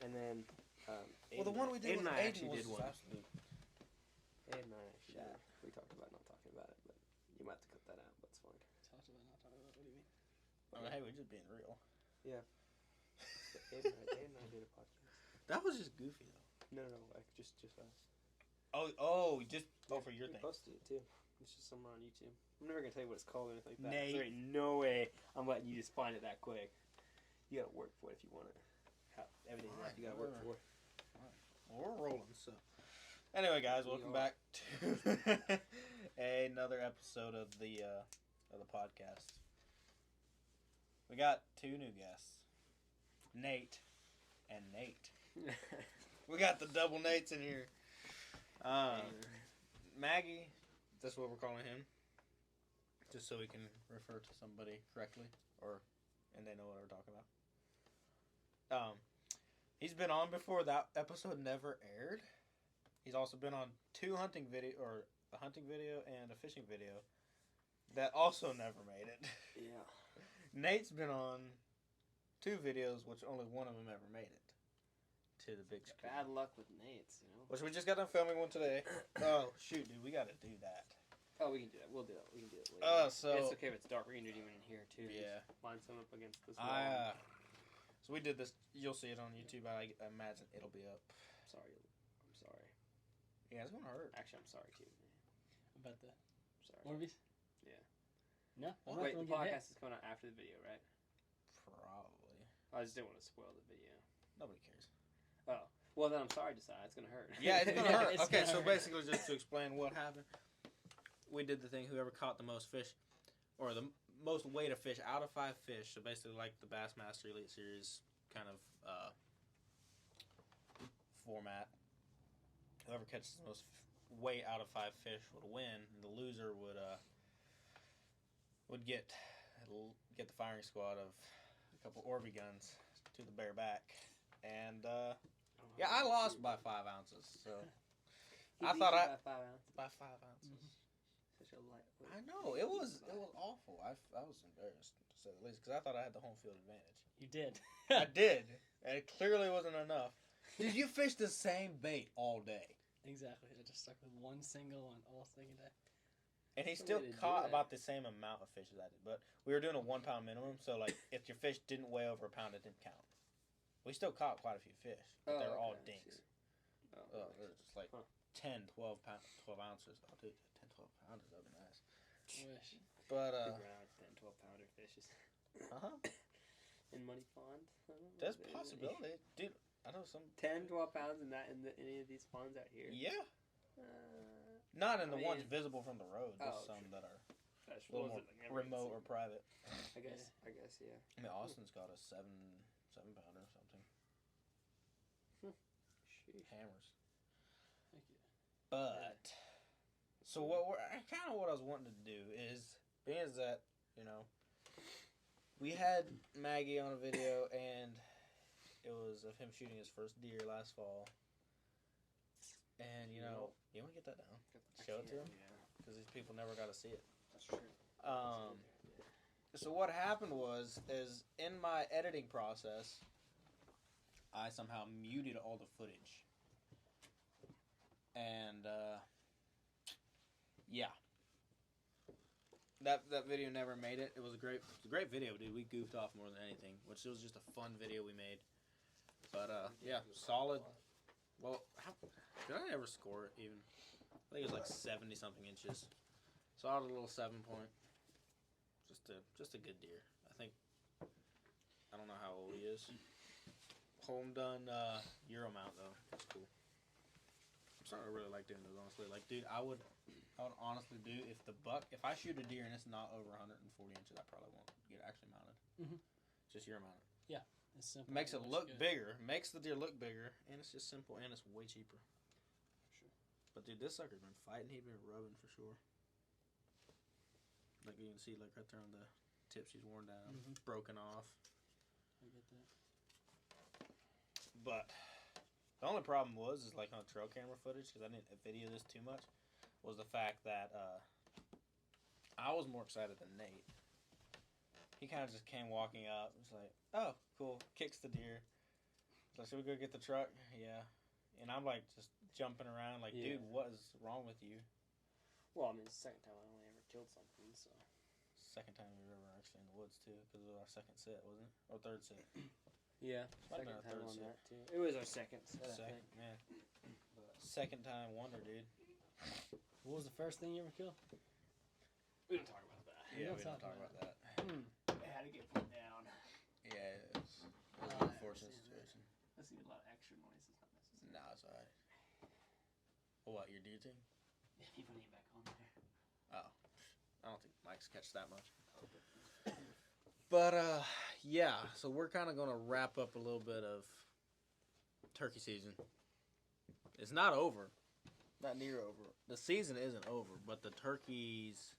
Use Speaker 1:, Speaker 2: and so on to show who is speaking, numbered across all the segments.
Speaker 1: And then,
Speaker 2: well, the one we did with Aiden was
Speaker 1: one.
Speaker 2: absolute.
Speaker 1: Aiden and I actually did. We talked about not talking about it, but you might have to cut that out, but it's fine.
Speaker 3: Talked about not talking about it. What do you mean?
Speaker 2: I mean, hey, we're just being real.
Speaker 1: Yeah. Aiden and I did a podcast.
Speaker 2: That was just goofy, though.
Speaker 1: No, like just us.
Speaker 2: For your thing.
Speaker 1: Posted it, too. It's just somewhere on YouTube. I'm never going to tell you what it's called or anything like that.
Speaker 2: Nate.
Speaker 1: There ain't no way I'm letting you just find it that quick. You got to work for it if you want it. Everything you got to work for.
Speaker 2: All right. Well, we're rolling, so. Anyway, guys, welcome back to another episode of the podcast. We got two new guests, Nate and Nate. We got the double Nates in here. Maggie, that's what we're calling him, just so we can refer to somebody correctly, and they know what we're talking about. He's been on before. That episode never aired. He's also been on a hunting video and a fishing video that also never made it.
Speaker 1: Yeah.
Speaker 2: Nate's been on 2 videos, which only one of them ever made it to the big screen.
Speaker 1: Bad luck with Nate's, you know.
Speaker 2: Which we just got done filming one today. Oh, shoot, dude, we got to do that.
Speaker 1: Oh, we can do that. We'll do that. We can do it later.
Speaker 2: So
Speaker 1: it's okay if it's dark. We can do it even in here, too.
Speaker 2: Yeah.
Speaker 1: Just line some up against this wall.
Speaker 2: So we did this. You'll see it on YouTube. I imagine it'll be up.
Speaker 1: I'm sorry.
Speaker 2: Yeah, it's going to hurt.
Speaker 1: Actually, I'm sorry, too.
Speaker 3: About the
Speaker 1: sorry.
Speaker 3: movies?
Speaker 1: Yeah.
Speaker 3: No.
Speaker 1: Wait, the podcast is coming out after the video, right?
Speaker 2: Probably.
Speaker 1: I just didn't want to spoil the video.
Speaker 2: Nobody cares.
Speaker 1: Oh. Well, then I'm sorry, Josiah. It's going to hurt.
Speaker 2: Yeah, it's going to hurt. Okay, so
Speaker 3: hurt.
Speaker 2: basically just to explain what happened, we did the thing, whoever caught the most fish, or the most weight of fish out of 5 fish, so basically like the Bassmaster Elite Series kind of format. Whoever catches the most weight out of 5 fish would win, and the loser would get the firing squad of a couple Orby guns to the bare back. And I lost by 5 ounces. So
Speaker 1: By 5 ounces.
Speaker 2: By 5 ounces.
Speaker 1: Mm-hmm. Such a light.
Speaker 2: I know it was awful. I was embarrassed to say the least because I thought I had the home field advantage.
Speaker 3: You did.
Speaker 2: I did, and it clearly wasn't enough. Did you fish the same bait all day?
Speaker 3: Exactly. I just stuck with one single one all second day.
Speaker 2: And he still caught about the same amount of fish as I did. But we were doing a 1 pound minimum, so like if your fish didn't weigh over a pound, it didn't count. We still caught quite a few fish, but they were all dinks. They were just like 10, 12 ounces. Oh, dude, 10, 12 pounders, that would be nice.
Speaker 3: Wish.
Speaker 2: But,
Speaker 1: 10, 12 pounder fishes.
Speaker 2: Uh-huh.
Speaker 1: In Money Pond.
Speaker 2: There's a possibility. Dude, I know some...
Speaker 1: 10, 12 pounds in any of these ponds out here?
Speaker 2: Yeah. Not in the ones visible from the road. Just some that are a little more remote or private.
Speaker 1: I guess, yeah.
Speaker 2: I mean, Austin's got a 7 pounder or something.
Speaker 1: Sheesh.
Speaker 2: Hammers.
Speaker 3: Thank you.
Speaker 2: But, so what I was wanting to do is, being as that, we had Maggie on a video, and it was of him shooting his first deer last fall. And, you want to get that down? Show it to him?
Speaker 1: Yeah.
Speaker 2: Because these people never got to see it.
Speaker 1: That's true.
Speaker 2: So what happened is in my editing process, I somehow muted all the footage. And, yeah. That video never made it. It was a great video, dude. We goofed off more than anything, which was just a fun video we made. But, yeah, solid. Well, did I ever score it even? I think it was like 70-something inches. Solid little 7-point. Just a good deer. I don't know how old he is. Home done Euro mount though. That's cool. I'm starting to really like doing those, honestly. Like, dude, I would honestly do if I shoot a deer and it's not over 140 inches, I probably won't get it actually mounted.
Speaker 3: Mm-hmm.
Speaker 2: Just Euro mounted.
Speaker 3: Yeah, it's simple.
Speaker 2: Makes it look bigger. Makes the deer look bigger, and it's just simple, and it's way cheaper.
Speaker 3: Sure.
Speaker 2: But dude, this sucker's been fighting. He's been rubbing for sure. Like you can see, like right there on the tip, she's worn down, broken off.
Speaker 3: I get that.
Speaker 2: But the only problem is like on trail camera footage, because I didn't video this too much, was the fact that I was more excited than Nate. He kind of just came walking up, was like, "Oh, cool," kicks the deer, So should we go get the truck? Yeah. And I'm like just jumping around like,
Speaker 1: Yeah.
Speaker 2: dude, what is wrong with you?
Speaker 1: Well, I mean, it's the second time I only ever killed something, so.
Speaker 2: Second time we were ever actually in the woods too, because it was our second set, wasn't it? Or third set.
Speaker 1: Yeah,
Speaker 2: Might
Speaker 1: second
Speaker 2: have been our
Speaker 1: time
Speaker 2: third
Speaker 1: on
Speaker 2: set.
Speaker 1: that too. It was our second set, I
Speaker 2: Second,
Speaker 1: think.
Speaker 2: man. Second time wonder, dude.
Speaker 3: What was the first thing you ever killed?
Speaker 1: We don't talk about that.
Speaker 2: Yeah,
Speaker 3: don't
Speaker 2: we don't
Speaker 3: talk
Speaker 2: talk about
Speaker 3: about
Speaker 2: that.
Speaker 1: It had to get put down.
Speaker 2: Yeah, it was an unfortunate situation.
Speaker 1: That's a lot of extra noise. It's not necessary.
Speaker 2: Nah, it's alright. What, your deer team?
Speaker 1: If you put it back on there.
Speaker 2: Oh. I don't think Mike's catch that much. But, yeah, so we're kind of going to wrap up a little bit of turkey season. It's not over. Not near over. The season isn't over, but the turkeys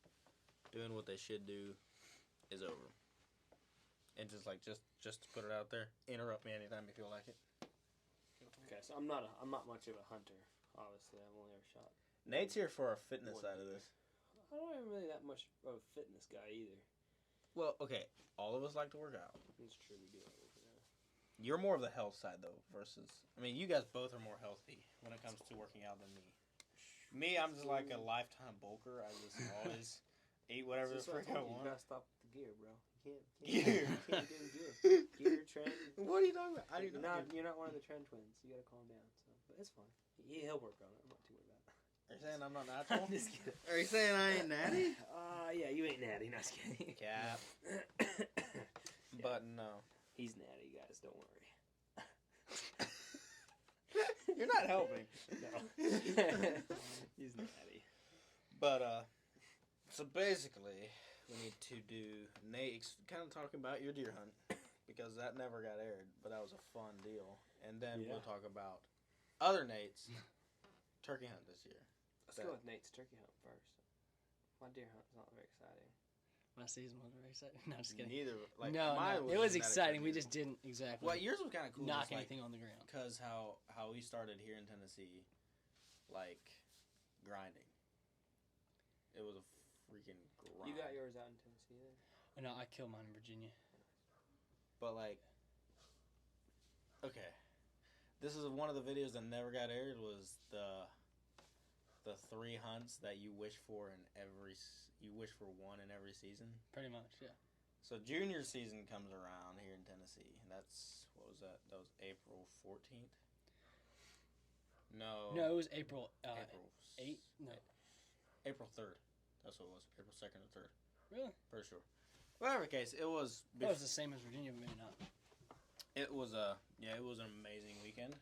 Speaker 2: doing what they should do is over. And just to put it out there, interrupt me anytime you feel like it.
Speaker 1: Okay, so I'm not much of a hunter. Obviously, I've only ever shot.
Speaker 2: Nate's here for our fitness side of this.
Speaker 1: I don't even really that much of a fitness guy either.
Speaker 2: Well, okay, all of us like to work out.
Speaker 1: It's true, we do.
Speaker 2: You're more of the health side, though, versus... I mean, you guys both are more healthy when it comes to working out than me. Me, I'm just like a lifetime bulker. I just always eat whatever the frick I want.
Speaker 1: You gotta stop with the gear, bro. You
Speaker 2: Gear?
Speaker 1: can't do gear. Gear, trend.
Speaker 2: What are you talking about?
Speaker 1: You're not one of the trend twins. You gotta calm down. So, but it's fine. He'll work on it. I'm not too worried about it.
Speaker 2: Are you saying I'm not natural?
Speaker 1: I'm just kidding.
Speaker 2: Are you saying I ain't natty?
Speaker 1: Yeah, you ain't natty. Not just kidding.
Speaker 2: Cap. But no.
Speaker 1: He's natty, guys. Don't worry.
Speaker 2: You're not helping.
Speaker 1: No. He's natty.
Speaker 2: But, so basically, we need to do Nate's kind of talking about your deer hunt, because that never got aired, but that was a fun deal. And then we'll talk about other Nate's turkey hunt this year.
Speaker 1: Let's go with Nate's turkey hunt first. My deer hunt's not very exciting.
Speaker 3: My season wasn't very exciting. No, just kidding.
Speaker 2: Neither. Like,
Speaker 3: No,
Speaker 2: mine
Speaker 3: it was
Speaker 2: wasn't that
Speaker 3: exciting. We
Speaker 2: either.
Speaker 3: just didn't exactly
Speaker 2: Well, yours was kind of cool.
Speaker 3: knock
Speaker 2: just,
Speaker 3: anything on the ground.
Speaker 2: Because how we started here in Tennessee, like, grinding. It was a freaking grind.
Speaker 1: You got yours out in Tennessee then?
Speaker 3: Oh, no, I killed mine in Virginia.
Speaker 2: But, like, okay. This is one of the videos that never got aired, was the 3 hunts that you wish for one in every season.
Speaker 3: Pretty much, yeah.
Speaker 2: So junior season comes around here in Tennessee. That's, what was that? That was April 14th? No.
Speaker 3: No, it was April
Speaker 2: April
Speaker 3: 8th? No.
Speaker 2: April 3rd. That's what it was. April 2nd or 3rd.
Speaker 3: Really?
Speaker 2: For sure. Whatever case, it was...
Speaker 3: That was the same as Virginia, but maybe not.
Speaker 2: It was it was an amazing weekend.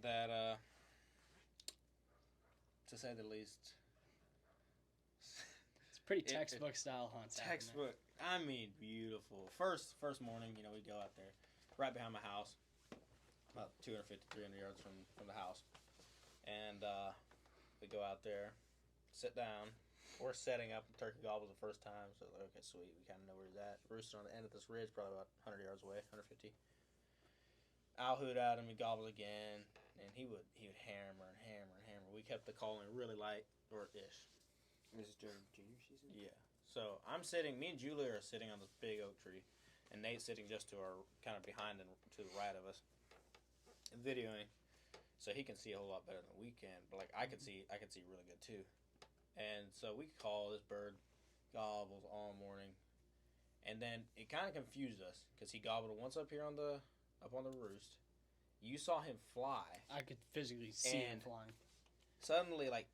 Speaker 2: That, to say the least...
Speaker 3: It's pretty textbook style hunts.
Speaker 2: Textbook. I mean, beautiful. First morning, we go out there, right behind my house, about 250, 300 yards from the house, and we go out there, sit down. We're setting up. The turkey gobbles the first time, so like, okay, sweet. We kind of know where he's at. Rooster on the end of this ridge, probably about 100 yards away, 150. I'll hoot at him. He gobbles again, and he would hammer and hammer and hammer. We kept the calling really light, or ish.
Speaker 1: This is during junior season?
Speaker 2: Yeah. So me and Julia are sitting on this big oak tree, and Nate's sitting just to our, kind of behind and to the right of us, videoing, so he can see a whole lot better than we can. But like I could see really good too, and so we call this bird, gobbles all morning, and then it kind of confused us because he gobbled once up here on the roost. You saw him fly.
Speaker 3: I could physically see him flying.
Speaker 2: Suddenly, like,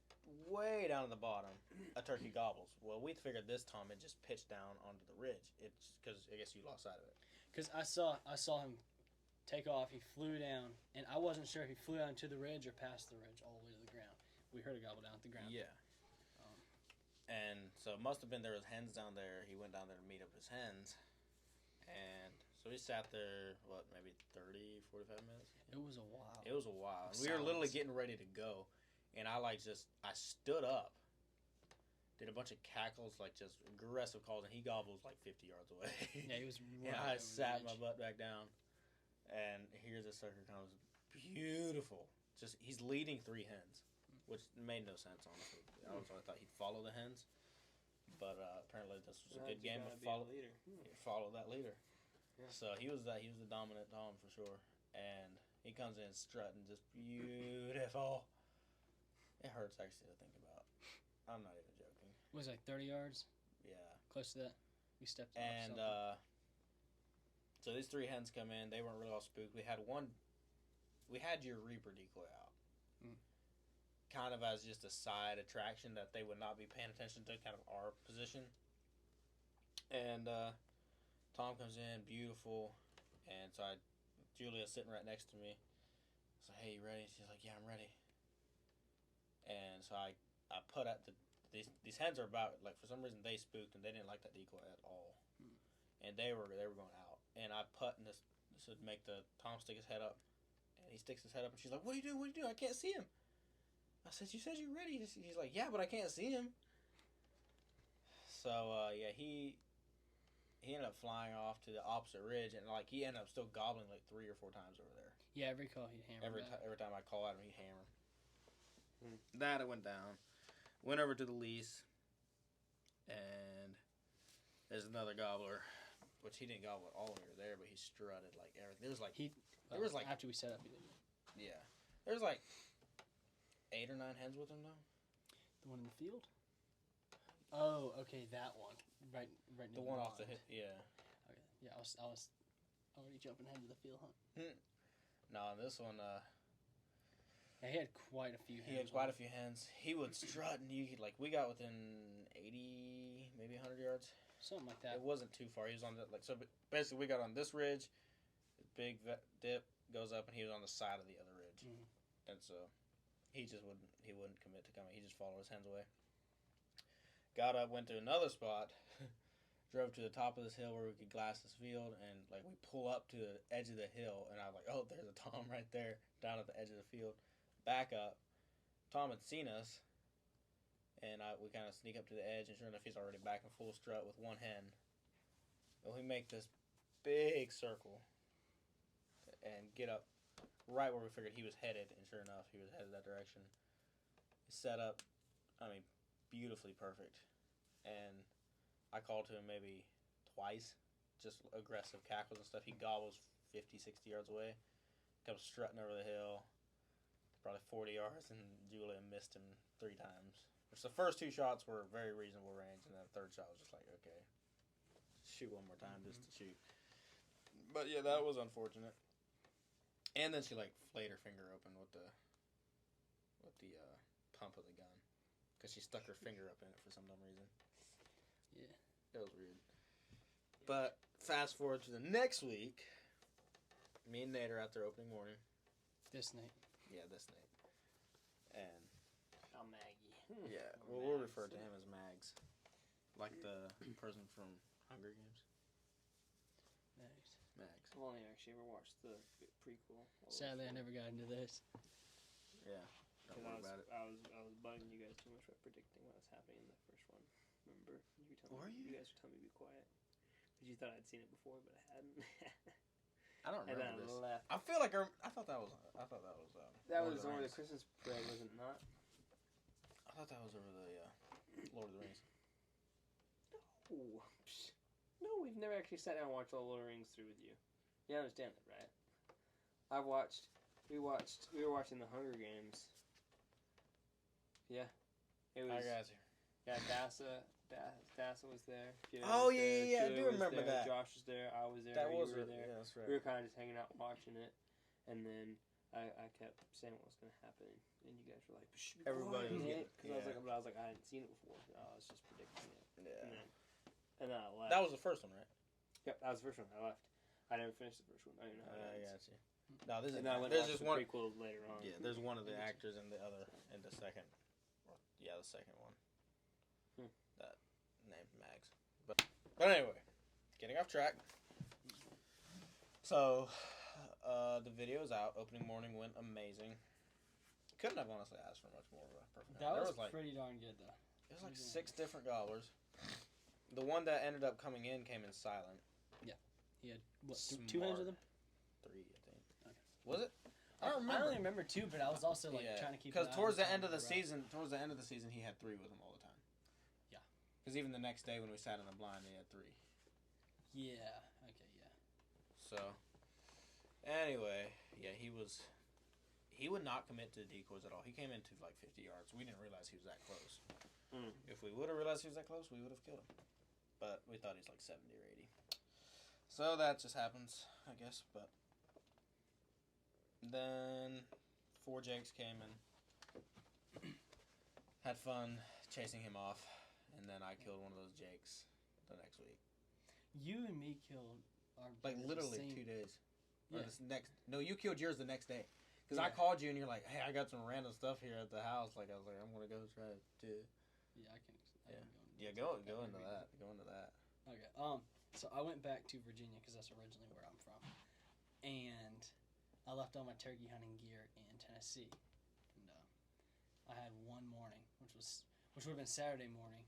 Speaker 2: way down at the bottom, a turkey gobbles. Well, we figured this time it just pitched down onto the ridge. It's because I guess you lost sight of it.
Speaker 3: Because I saw him take off. He flew down, and I wasn't sure if he flew down to the ridge or past the ridge all the way to the ground. We heard a gobble down at the ground.
Speaker 2: Yeah. And so it must have been there was hens down there. He went down there to meet up his hens, and so we sat there, maybe 30, 45 minutes?
Speaker 3: It was a while.
Speaker 2: It was a while. We were literally getting ready to go. And I stood up, did a bunch of cackles, like just aggressive calls, and he gobbles like 50 yards away.
Speaker 3: Yeah, he was right.
Speaker 2: And I sat my butt back down, and here's this sucker comes, beautiful. Just, he's leading 3 hens, which made no sense, honestly. I thought he'd follow the hens, but apparently this was a good game to follow that leader. Yeah. So he was the dominant Tom for sure, and He comes in strutting, just beautiful. It hurts actually to think about. I'm not even joking.
Speaker 3: Was it like 30 yards?
Speaker 2: Yeah.
Speaker 3: Close to that. We stepped off
Speaker 2: And
Speaker 3: something.
Speaker 2: so these 3 hens come in. They weren't really all spooked. We had your Reaper decoy out. Kind of as just a side attraction that they would not be paying attention to, kind of our position. And Tom comes in, beautiful. And so Julia's sitting right next to me. I was like, hey, you ready? She's like, yeah, I'm ready. And so I put at these hens are about, like, for some reason they spooked and they didn't like that decoy at all. And they were going out. And I put in this would make Tom stick his head up. And he sticks his head up and she's like, what are you doing? What are you doing? I can't see him. I said, you said you're ready. He's like, yeah, but I can't see him. So, yeah, he ended up flying off to the opposite ridge, and, like, he ended up still gobbling, like, 3 or 4 times over there.
Speaker 3: Yeah, every call he'd hammer.
Speaker 2: Every time I call at him, he'd hammer. That it went down. Went over to the lease, and there's another gobbler, which he didn't gobble at all when we were there, but he strutted, like, everything. There was, like...
Speaker 3: After we set up, he didn't.
Speaker 2: Yeah. There's, like... 8 or 9 hens with him now.
Speaker 3: The one in the field? Oh, okay, that one. Right near
Speaker 2: the one off the hit, yeah.
Speaker 3: Okay. Yeah, I was already jumping ahead to the field hunt.
Speaker 2: No, this one,
Speaker 3: yeah, he had quite a few hens.
Speaker 2: He had quite a few hens. He would strut, and we got within 80, maybe 100 yards.
Speaker 3: Something like that.
Speaker 2: It wasn't too far. He was on so basically we got on this ridge, big dip, goes up, and he was on the side of the other ridge. And so... He wouldn't commit to coming. He just followed his hens away. Got up, went to another spot, drove to the top of this hill where we could glass this field, and, like, we pull up to the edge of the hill, and I was like, oh, there's a Tom right there, down at the edge of the field. Back up. Tom had seen us, and we kind of sneak up to the edge, and sure enough, he's already back in full strut with 1 hen. And we make this big circle and get up right where we figured he was headed, and sure enough, he was headed that direction. He set up, beautifully perfect. And I called to him maybe twice, just aggressive cackles and stuff. He gobbles 50, 60 yards away, comes strutting over the hill, probably 40 yards, and Julia missed him 3 times. Which the first 2 shots were very reasonable range, and then the third shot was just like, okay, shoot one more time just to shoot. But yeah, that was unfortunate. And then she, like, flayed her finger open with the pump of the gun. Because she stuck her finger up in it for some dumb reason.
Speaker 3: Yeah.
Speaker 2: It was weird. But, fast forward to the next week, me and Nate are out there opening morning.
Speaker 3: This Nate.
Speaker 2: Yeah, this Nate. And...
Speaker 3: Oh, Maggie.
Speaker 2: Yeah, well, we'll refer to him as Mags. Like the person from Hunger Games. Mags.
Speaker 1: I've only actually ever watched the prequel.
Speaker 3: Sadly, I never got into this.
Speaker 2: Yeah, don't worry about it.
Speaker 1: I was bugging you guys too much by predicting what was happening in the first one. Remember? You guys were telling me to be quiet. Because you thought I'd seen it before, but I hadn't.
Speaker 2: I don't remember this.
Speaker 1: Left.
Speaker 2: I feel like I thought that was.
Speaker 1: That was over the Christmas break, was it not?
Speaker 2: I thought that was over the Lord of the Rings.
Speaker 1: No. No, we've never actually sat down and watched all Lord of the Rings through with you. You understand that, right? We were watching the Hunger Games. Yeah. It was.
Speaker 2: Hi, guys.
Speaker 1: Yeah, Dassa was there.
Speaker 2: Oh,
Speaker 1: was there,
Speaker 2: yeah, I
Speaker 1: Julia
Speaker 2: do remember
Speaker 1: there,
Speaker 2: that.
Speaker 1: Josh was there, I was there, you were there.
Speaker 2: Yeah, that's right.
Speaker 1: We were kind of just hanging out watching it, and then I kept saying what was going to happen, and you guys were like,
Speaker 2: everybody was
Speaker 1: getting it. Because I was like, I hadn't seen it before. I was just predicting it.
Speaker 2: Yeah.
Speaker 1: And then I left.
Speaker 2: That was the first one, right?
Speaker 1: Yep, that was the first one. I left. I never finished the first one. I don't know how it
Speaker 2: I
Speaker 1: ends.
Speaker 2: got you. No, this is.
Speaker 1: And then I went
Speaker 2: there's
Speaker 1: to watch
Speaker 2: just
Speaker 1: the
Speaker 2: one
Speaker 1: prequel later on.
Speaker 2: Yeah, there's one of the actors in the second. Yeah, the second one. That named Mags. But anyway, getting off track. So, the video is out. Opening morning went amazing. Couldn't have honestly asked for much more of a perfect.
Speaker 3: That was pretty darn good, though.
Speaker 2: It was like 6 different gobblers. The one that ended up coming in came in silent.
Speaker 3: Yeah. He had, what, 2 hens with him?
Speaker 2: 3, I think.
Speaker 3: Okay.
Speaker 2: Was it? I don't remember.
Speaker 3: I only remember 2, but I was also trying to keep.
Speaker 2: Because towards the end of the season, he had 3 with him all the time.
Speaker 3: Yeah.
Speaker 2: Because even the next day when we sat in the blind, he had 3.
Speaker 3: Yeah. Okay. Yeah.
Speaker 2: So, anyway, yeah, he was he would not commit to the decoys at all. He came into like 50 yards. We didn't realize he was that close. If we would have realized he was that close, we would have killed him. But we thought he's like 70 or 80. So that just happens, I guess. But then 4 jakes came and had fun chasing him off. And then I killed one of those jakes the next week.
Speaker 3: You and me killed our
Speaker 2: like literally 2 days. Or
Speaker 3: Yeah.
Speaker 2: No, you killed yours the next day. Because I called you and you're like, hey, I got some random stuff here at the house. Like I was like, I'm gonna go try to.
Speaker 3: Yeah, I can.
Speaker 2: Go into that. Go into that.
Speaker 3: Okay. So I went back to Virginia because that's originally where I'm from, and I left all my turkey hunting gear in Tennessee, and I had one morning, which would have been Saturday morning,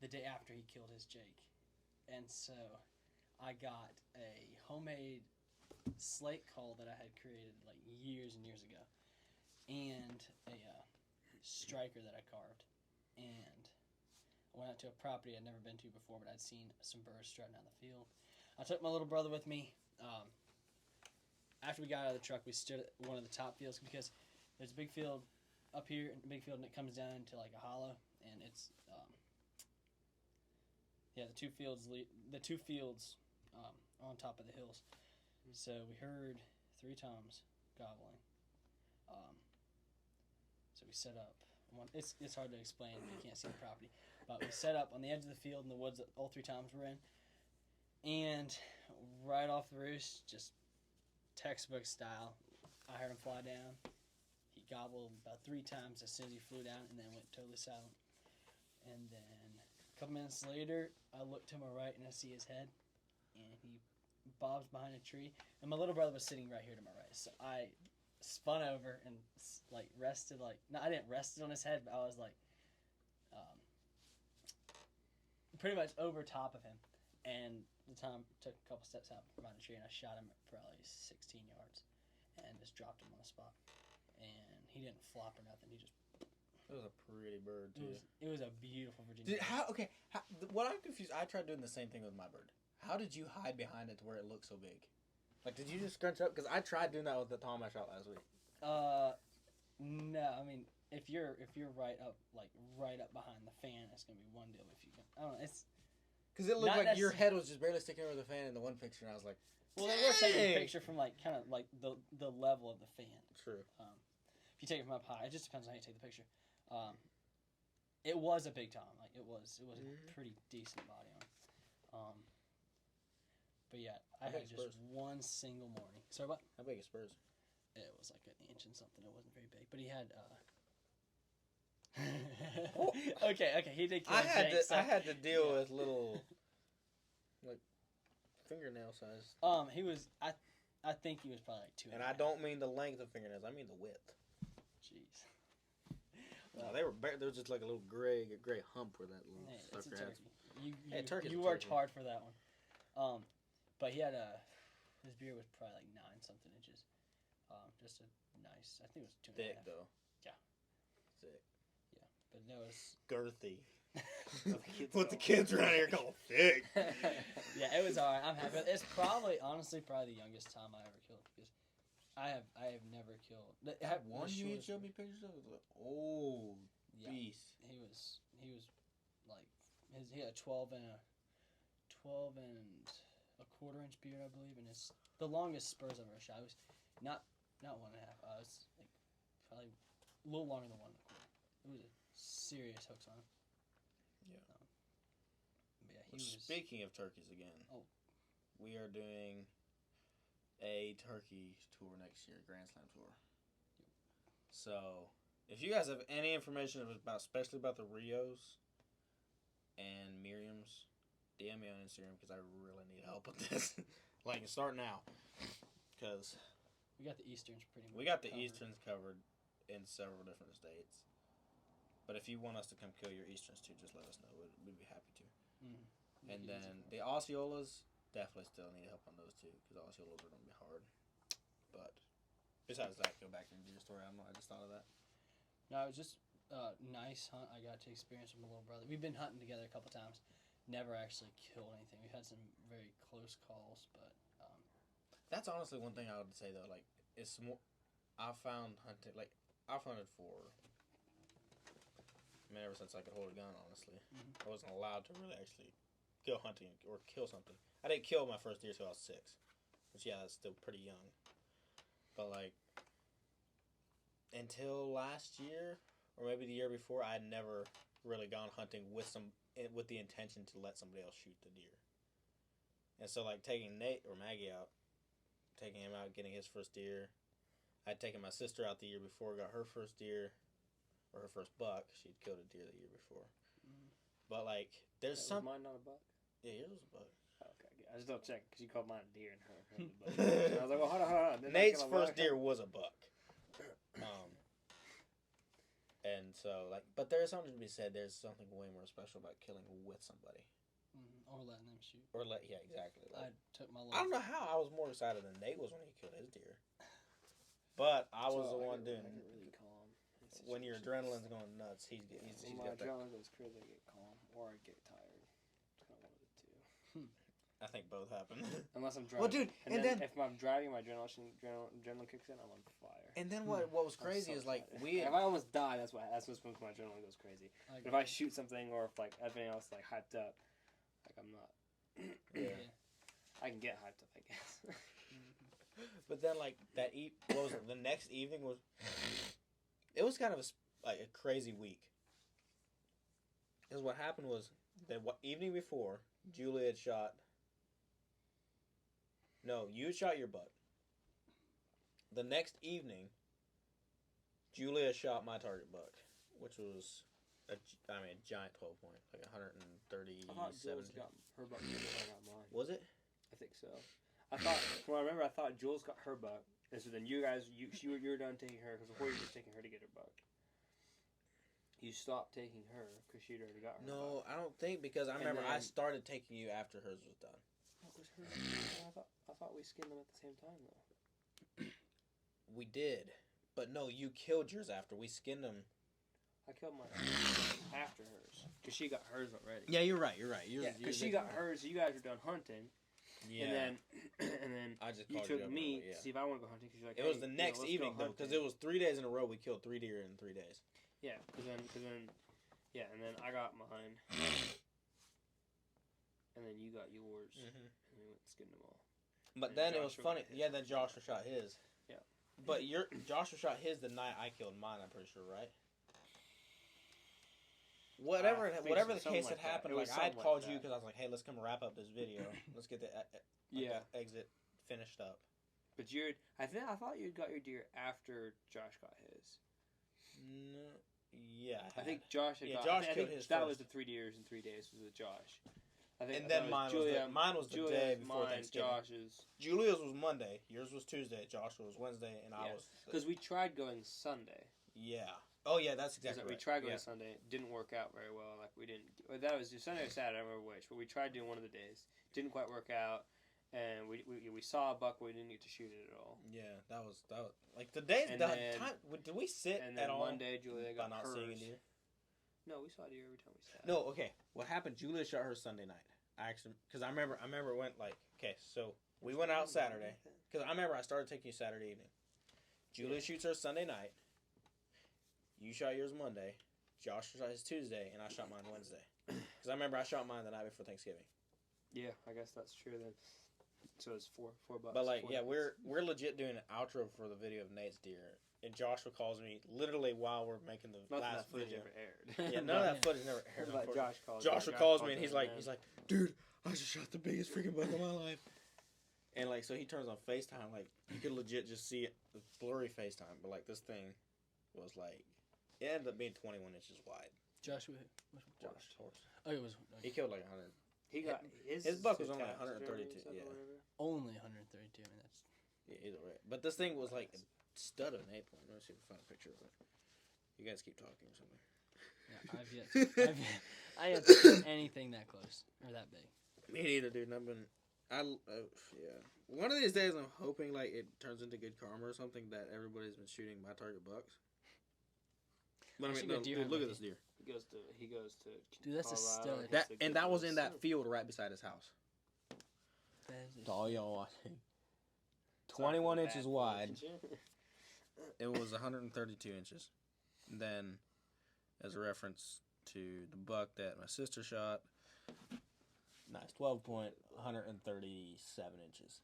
Speaker 3: the day after he killed his Jake, and so I got a homemade slate call that I had created like years and years ago, and a striker that I carved, and I went out to a property I'd never been to before, but I'd seen some birds strutting out in the field. I took my little brother with me. After we got out of the truck, we stood at one of the top fields because there's a big field up here, and a big field, and it comes down into like a hollow, and it's the two fields on top of the hills. So we heard 3 toms gobbling. So we set up. It's hard to explain if you can't see the property. But we set up on the edge of the field in the woods that all 3 toms were in. And right off the roost, just textbook style, I heard him fly down. He gobbled about 3 times as soon as he flew down and then went totally silent. And then a couple minutes later, I look to my right and I see his head. And he bobs behind a tree. And my little brother was sitting right here to my right. So I spun over and like rested I didn't rest it on his head, but I was like pretty much over top of him, and the time took a couple steps out from behind a tree, and I shot him at probably 16 yards and just dropped him on the spot, and he didn't flop or nothing. He just
Speaker 2: It was a pretty bird too.
Speaker 3: it was a beautiful Virginia bird.
Speaker 2: What I'm confused, I tried doing the same thing with my bird. How did you hide behind it to where it looked so big? Like, did you just scrunch up? Because I tried doing that with the tom I shot last week.
Speaker 3: No, I mean, if you're right up behind the fan, it's gonna be one deal. If you can, I don't know, it's
Speaker 2: because it looked like your head was just barely sticking over the fan in the one picture, and I was like,
Speaker 3: well, they were taking a picture from like kind of like the level of the fan.
Speaker 2: True.
Speaker 3: If you take it from up high, it just depends on how you take the picture. It was a big tom, like it was a pretty decent body on. But yeah, I had just one single morning. Sorry, what?
Speaker 2: How big is Spurs?
Speaker 3: It was like 1 inch and something. It wasn't very big, but he had. Okay, he did.
Speaker 2: I had to deal with little, like, fingernail size.
Speaker 3: He was. I think he was probably like 2.
Speaker 2: And I don't mean the length of fingernails. I mean the width.
Speaker 3: Jeez.
Speaker 2: No, they were just like a little gray hump where that little sucker had.
Speaker 3: You worked hard for that one. But he had his beard was probably like 9-something inches. Just a nice. I think it was 2.5.
Speaker 2: Thick though.
Speaker 3: Yeah.
Speaker 2: Thick.
Speaker 3: Yeah, but no, it's
Speaker 2: girthy. What the kids around here call thick.
Speaker 3: Yeah, it was alright. I'm happy. It's probably the youngest tom I ever killed because I have never killed.
Speaker 2: I had one you showed me pictures of. It was like, oh, yeah, beast.
Speaker 3: He was like he had a 12 and a quarter inch beard, I believe, and it's the longest spurs I've ever shot. It was not 1.5. It was like probably a little longer than 1 1/4. It was a serious hooks on him.
Speaker 2: Yeah.
Speaker 3: But yeah,
Speaker 2: Speaking of turkeys again, we are doing a turkey tour next year, Grand Slam tour.
Speaker 3: Yep.
Speaker 2: So, if you guys have any information especially about the Rios and Miriam's, DM me on Instagram because I really need help with this. Like, start now, because
Speaker 3: we got the Easterns pretty much.
Speaker 2: We got the Easterns covered in several different states. But if you want us to come kill your Easterns too, just let us know. We'd be happy to. And then the Osceolas, definitely still need help on those too, because Osceolas are going to be hard. But besides that, go back and do your story. I don't know. I just thought of that.
Speaker 3: No, it was just a nice hunt I got to experience with my little brother. We've been hunting together a couple times. Never actually killed anything. We've had some very close calls, but...
Speaker 2: That's honestly one thing I would say, though. Like, it's more. I found hunting like I've hunted for. I mean, ever since I could hold a gun, honestly, I wasn't allowed to really actually go hunting or kill something. I didn't kill my first deer till I was 6, which yeah, that's still pretty young. But like until last year or maybe the year before, I had never really gone hunting with the intention to let somebody else shoot the deer. And so like taking Nate or Maggie out, taking him out, getting his first deer. I'd taken my sister out the year before, got her first deer. Or her first buck. She'd killed a deer the year before. But like, there's some.
Speaker 1: Was mine not a buck?
Speaker 2: Yeah, yours was a buck.
Speaker 1: Oh, okay, I just don't check because you called mine a deer and her a buck. I was like, well, hold on.
Speaker 2: Nate's first deer was a buck. And so like, but there is something to be said. There's something way more special about killing with somebody.
Speaker 3: Or letting them shoot.
Speaker 2: Yeah, exactly.
Speaker 3: I
Speaker 2: Like,
Speaker 3: took my.
Speaker 2: I don't know how I was more excited than Nate was when he killed his deer. But I was the one doing.
Speaker 1: Really calm.
Speaker 2: When your adrenaline's going nuts, he's
Speaker 1: my
Speaker 2: got that.
Speaker 1: adrenaline goes crazy, I get calm, or I get tired. Kind of one of the two.
Speaker 2: I think both happen.
Speaker 1: Unless I'm driving.
Speaker 2: Well, dude,
Speaker 1: and then if I'm driving, my adrenaline kicks in. I'm on fire.
Speaker 2: And then what was crazy is like
Speaker 1: if I almost die, that's when my adrenaline goes crazy. But if I shoot something or if like everything else like hyped up, like I'm not.
Speaker 2: Yeah.
Speaker 1: I can get hyped up, I guess.
Speaker 2: But then like what was it? The next evening was. It was kind of a crazy week. Because what happened was the evening before, Julia had shot. No, you had shot your buck. The next evening, Julia shot my target buck, which was a giant 12-point, like 137.
Speaker 1: I thought Jules got her buck before I got mine.
Speaker 2: Was it?
Speaker 1: I think so. I thought Jules got her buck. And so then you guys, you were done taking her because before you were taking her to get her buck. You stopped taking her because she'd already got her.
Speaker 2: No, buck. I don't think because I remember I started taking you after hers was done.
Speaker 1: What was hers? I thought we skinned them at the same time though.
Speaker 2: We did, but no, you killed yours after we skinned them.
Speaker 1: I killed mine after hers because she got hers already.
Speaker 2: Yeah, you're right.
Speaker 1: Because she got hers. You guys were done hunting. Yeah. And then
Speaker 2: I just
Speaker 1: you took me to see if I want to go hunting because you're like,
Speaker 2: it was the next evening though because it was 3 days in a row we killed 3 deer in 3 days.
Speaker 1: Yeah, because then and then I got mine, and then you got yours, and we went and skinned them all.
Speaker 2: But then it was funny. Yeah, then Joshua shot his.
Speaker 1: Yeah.
Speaker 2: But Joshua shot his the night I killed mine. I'm pretty sure, right? Whatever the case had happened, like I had called you because I was like, "Hey, let's come wrap up this video. Let's get the exit finished up."
Speaker 1: But I thought you got your deer after Josh got his.
Speaker 2: No, yeah.
Speaker 1: I think Josh had
Speaker 2: Josh killed his.
Speaker 1: That
Speaker 2: first.
Speaker 1: was the 3 deers in 3 days was with Josh.
Speaker 2: And then mine was the day before Thanksgiving.
Speaker 1: Josh's.
Speaker 2: Julia's was Monday. Yours was Tuesday. Joshua was Wednesday, and I was.
Speaker 1: Because we tried going Sunday.
Speaker 2: Yeah. Oh yeah, that's exactly right.
Speaker 1: We tried going Sunday. It didn't work out very well. Like we didn't. That was Sunday or Saturday. I don't remember which. But we tried doing one of the days. Didn't quite work out. And we saw a buck, but we didn't get to shoot it at all.
Speaker 2: Yeah, that was like the days. Did we sit at all?
Speaker 1: And then Monday, Julia got
Speaker 2: not
Speaker 1: hers.
Speaker 2: seeing a deer.
Speaker 1: No, we saw a deer every time we sat.
Speaker 2: No, okay. What happened? Julia shot her Sunday night. Because I remember it went like so we went out Saturday because I remember I started taking you Saturday evening. Julia shoots her Sunday night. You shot yours Monday. Josh shot his Tuesday, and I shot mine Wednesday. Because I remember I shot mine the night before Thanksgiving.
Speaker 1: Yeah, I guess that's true then. So it's four bucks.
Speaker 2: But like, yeah, we're legit doing an outro for the video of Nate's deer, and Joshua calls me literally while we're making the last video.
Speaker 1: Never aired.
Speaker 2: Yeah, none of that footage never aired.
Speaker 1: Like
Speaker 2: Joshua calls me and he's like, dude, I just shot the biggest freaking buck of my life. And like, so he turns on FaceTime, like you could legit just see it, the blurry FaceTime, but like this thing was like, it ended up being 21 inches wide.
Speaker 3: Joshua.
Speaker 2: Josh horse.
Speaker 3: Oh, it was.
Speaker 2: He killed like 100.
Speaker 1: He got
Speaker 2: his buck was only 132. Yeah.
Speaker 3: Only 132. I mean, that's.
Speaker 2: Yeah, either way. But this thing was like a stud of an 8-point. Let me see if I find a picture of it. You guys keep talking or something.
Speaker 3: Yeah, I haven't seen anything that close or that big.
Speaker 2: Me neither, dude. I've been. Yeah. One of these days, I'm hoping like it turns into good karma or something that everybody's been shooting my target bucks. But I mean, no, dude, look at this deer.
Speaker 1: He goes to.
Speaker 3: Dude, that's
Speaker 1: Colorado,
Speaker 3: a stud.
Speaker 2: That was in that field right beside his house.
Speaker 3: That's
Speaker 2: all y'all watching. 21
Speaker 1: bad
Speaker 2: inches
Speaker 1: for
Speaker 2: wide.
Speaker 1: relationship.
Speaker 2: It was 132 inches. And then, as a reference to the buck that my sister shot, nice 12 point, 137 inches.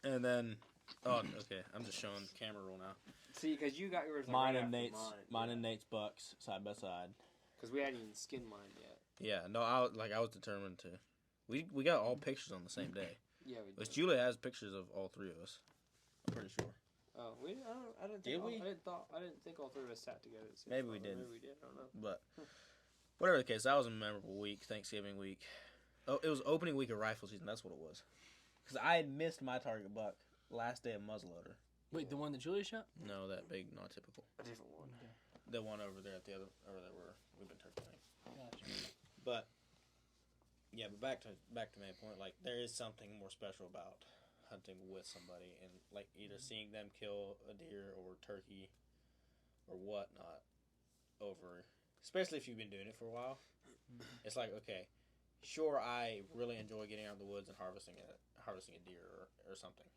Speaker 2: And then, okay, I'm just showing the camera roll now.
Speaker 1: See, because you got yours like
Speaker 2: Mine
Speaker 1: right
Speaker 2: and
Speaker 1: after
Speaker 2: Nate's,
Speaker 1: mine.
Speaker 2: and Nate's bucks side by side.
Speaker 1: Because we hadn't even skinned mine yet.
Speaker 2: Yeah, no, I was determined to. We got all pictures on the same day.
Speaker 1: Yeah, we
Speaker 2: Which
Speaker 1: did.
Speaker 2: Julia has pictures of all three of us. I'm pretty sure.
Speaker 1: Oh, I didn't
Speaker 2: Did
Speaker 1: think.
Speaker 2: we?
Speaker 1: I didn't think all three of us sat together. At the same
Speaker 2: Maybe
Speaker 1: time.
Speaker 2: we did.
Speaker 1: Maybe we did. I don't know.
Speaker 2: But whatever the case, that was a memorable week, Thanksgiving week. Oh, it was opening week of rifle season. That's what it was. Because I had missed my target buck last day of muzzleloader.
Speaker 3: Wait, the one that Julia shot?
Speaker 2: No, that big, not typical.
Speaker 1: A different one.
Speaker 3: Okay.
Speaker 2: The one over there at the other, over there where we've been turkey hunting.
Speaker 3: Gotcha.
Speaker 2: But yeah, but back to my point. Like, there is something more special about hunting with somebody, and like either seeing them kill a deer or turkey or whatnot over, especially if you've been doing it for a while. It's like, okay, sure, I really enjoy getting out in the woods and harvesting a deer or something,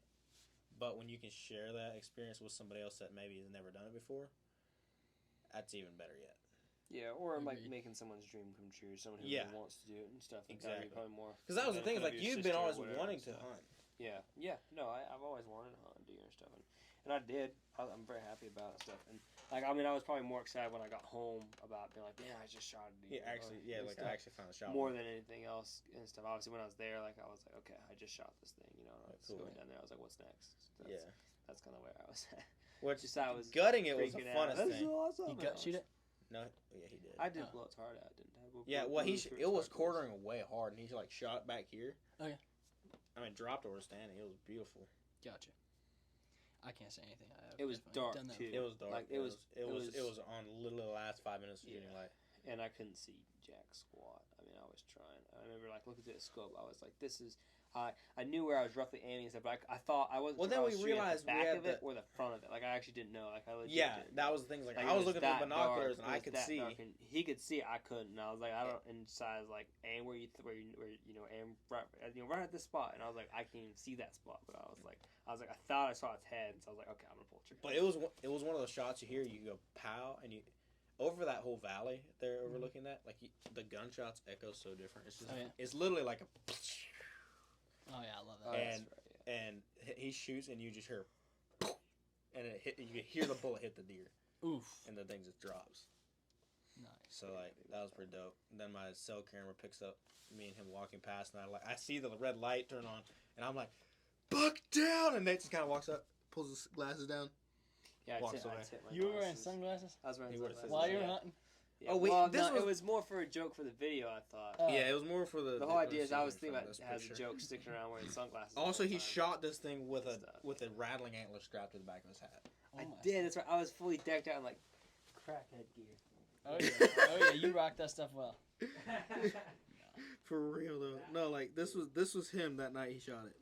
Speaker 2: but when you can share that experience with somebody else that maybe has never done it before, that's even better yet.
Speaker 1: Yeah, or like
Speaker 3: Agreed.
Speaker 1: making someone's dream come true, someone who
Speaker 2: Yeah.
Speaker 1: really wants to do it and stuff. Like
Speaker 2: Exactly.
Speaker 1: That would be probably more.
Speaker 2: Because that was the thing. Is
Speaker 1: benefit
Speaker 2: like
Speaker 1: of your
Speaker 2: you've been
Speaker 1: sister or
Speaker 2: always
Speaker 1: whatever
Speaker 2: wanting
Speaker 1: and
Speaker 2: to
Speaker 1: stuff.
Speaker 2: hunt.
Speaker 1: Yeah. No, I've always wanted to hunt deer and stuff, and I did. I'm very happy about it and stuff. And like, I mean, I was probably more excited when I got home about being like, yeah, I just shot a deer.
Speaker 2: Yeah, actually,
Speaker 1: and
Speaker 2: like
Speaker 1: stuff.
Speaker 2: I actually found a shot.
Speaker 1: More than anything else and stuff. Obviously, when I was there, like I was like, okay, I just shot this thing, you know. And I was
Speaker 2: Cool.
Speaker 1: going down there. I was like, what's next? That's kind of where I was at.
Speaker 2: Which
Speaker 1: Just I was
Speaker 2: gutting it was the
Speaker 1: freaking out.
Speaker 2: funnest
Speaker 1: This is
Speaker 2: thing.
Speaker 1: awesome.
Speaker 3: You gut shoot it?
Speaker 2: No, yeah, he did.
Speaker 1: I did
Speaker 3: Oh.
Speaker 1: blow its heart out, didn't I?
Speaker 2: Yeah, well, it was quartering away hard, and he like shot back here.
Speaker 3: Okay.
Speaker 2: I mean, dropped over standing. It was beautiful.
Speaker 3: Gotcha. I can't say anything. I've
Speaker 1: It was
Speaker 3: definitely
Speaker 1: dark
Speaker 3: done that
Speaker 1: too.
Speaker 2: It was dark.
Speaker 1: Like, it was
Speaker 2: on literally the last 5 minutes of shooting light.
Speaker 1: and I couldn't see jack squat. I mean, I was trying. I remember like looking through the scope. I was like, this is. I knew where I was roughly aiming and stuff, but I thought I wasn't.
Speaker 2: Well,
Speaker 1: sure
Speaker 2: then
Speaker 1: if I was
Speaker 2: we
Speaker 1: shooting at
Speaker 2: realized
Speaker 1: the
Speaker 2: we
Speaker 1: back
Speaker 2: had
Speaker 1: of it or the front of it. Like I actually didn't know. Like I legit
Speaker 2: Yeah,
Speaker 1: didn't
Speaker 2: that
Speaker 1: know.
Speaker 2: was the thing. Like
Speaker 1: Like,
Speaker 2: I
Speaker 1: it
Speaker 2: was looking through
Speaker 1: that
Speaker 2: binoculars, and
Speaker 1: dark.
Speaker 2: I could
Speaker 1: It was that
Speaker 2: see.
Speaker 1: dark, and he could see. I couldn't. And I was like, I don't. And Josiah was like, aim where you aim right at this spot. And I was like, I can't even see that spot. But I was like, I thought I saw its head. And so I was like, okay, I'm gonna pull the trigger.
Speaker 2: But it was one of those shots you hear. You go pow, and you over that whole valley they're overlooking that. Like the gunshots echo so different. It's just it's literally like a.
Speaker 3: Oh yeah, I love
Speaker 1: Oh,
Speaker 3: that.
Speaker 1: that's
Speaker 2: and
Speaker 1: right, yeah.
Speaker 2: and he shoots, and you just hear, and it hit. You can hear the bullet hit the deer,
Speaker 3: Oof.
Speaker 2: and the thing just drops.
Speaker 3: Nice.
Speaker 2: So like that was pretty dope. And then my cell camera picks up me and him walking past, and I see the red light turn on, and I'm like, "Buck down!" And Nate just kind of walks up, pulls his glasses down.
Speaker 1: Yeah,
Speaker 2: walks away.
Speaker 3: You were wearing sunglasses
Speaker 1: I was wearing
Speaker 2: He wore
Speaker 1: sunglasses.
Speaker 3: while you were
Speaker 1: yeah.
Speaker 3: hunting.
Speaker 1: Yeah.
Speaker 2: Oh, wait,
Speaker 1: well,
Speaker 2: this
Speaker 1: no,
Speaker 2: was-
Speaker 1: it was more for a joke for the video. I thought.
Speaker 3: Oh.
Speaker 2: Yeah, it was more for the.
Speaker 1: The whole idea is I was
Speaker 2: season
Speaker 1: thinking about
Speaker 2: from this
Speaker 1: has a
Speaker 2: picture.
Speaker 1: joke sticking around wearing sunglasses. the
Speaker 2: Also,
Speaker 1: whole
Speaker 2: he
Speaker 1: time.
Speaker 2: shot this thing with a
Speaker 1: Stuff.
Speaker 2: rattling antler strapped to the back of his hat.
Speaker 3: Oh
Speaker 1: I
Speaker 3: my
Speaker 1: did. That's right. I was fully decked out in like crackhead gear.
Speaker 3: Oh yeah. Oh yeah, you rocked that stuff well.
Speaker 2: For real though. No, like this was him that night he shot it.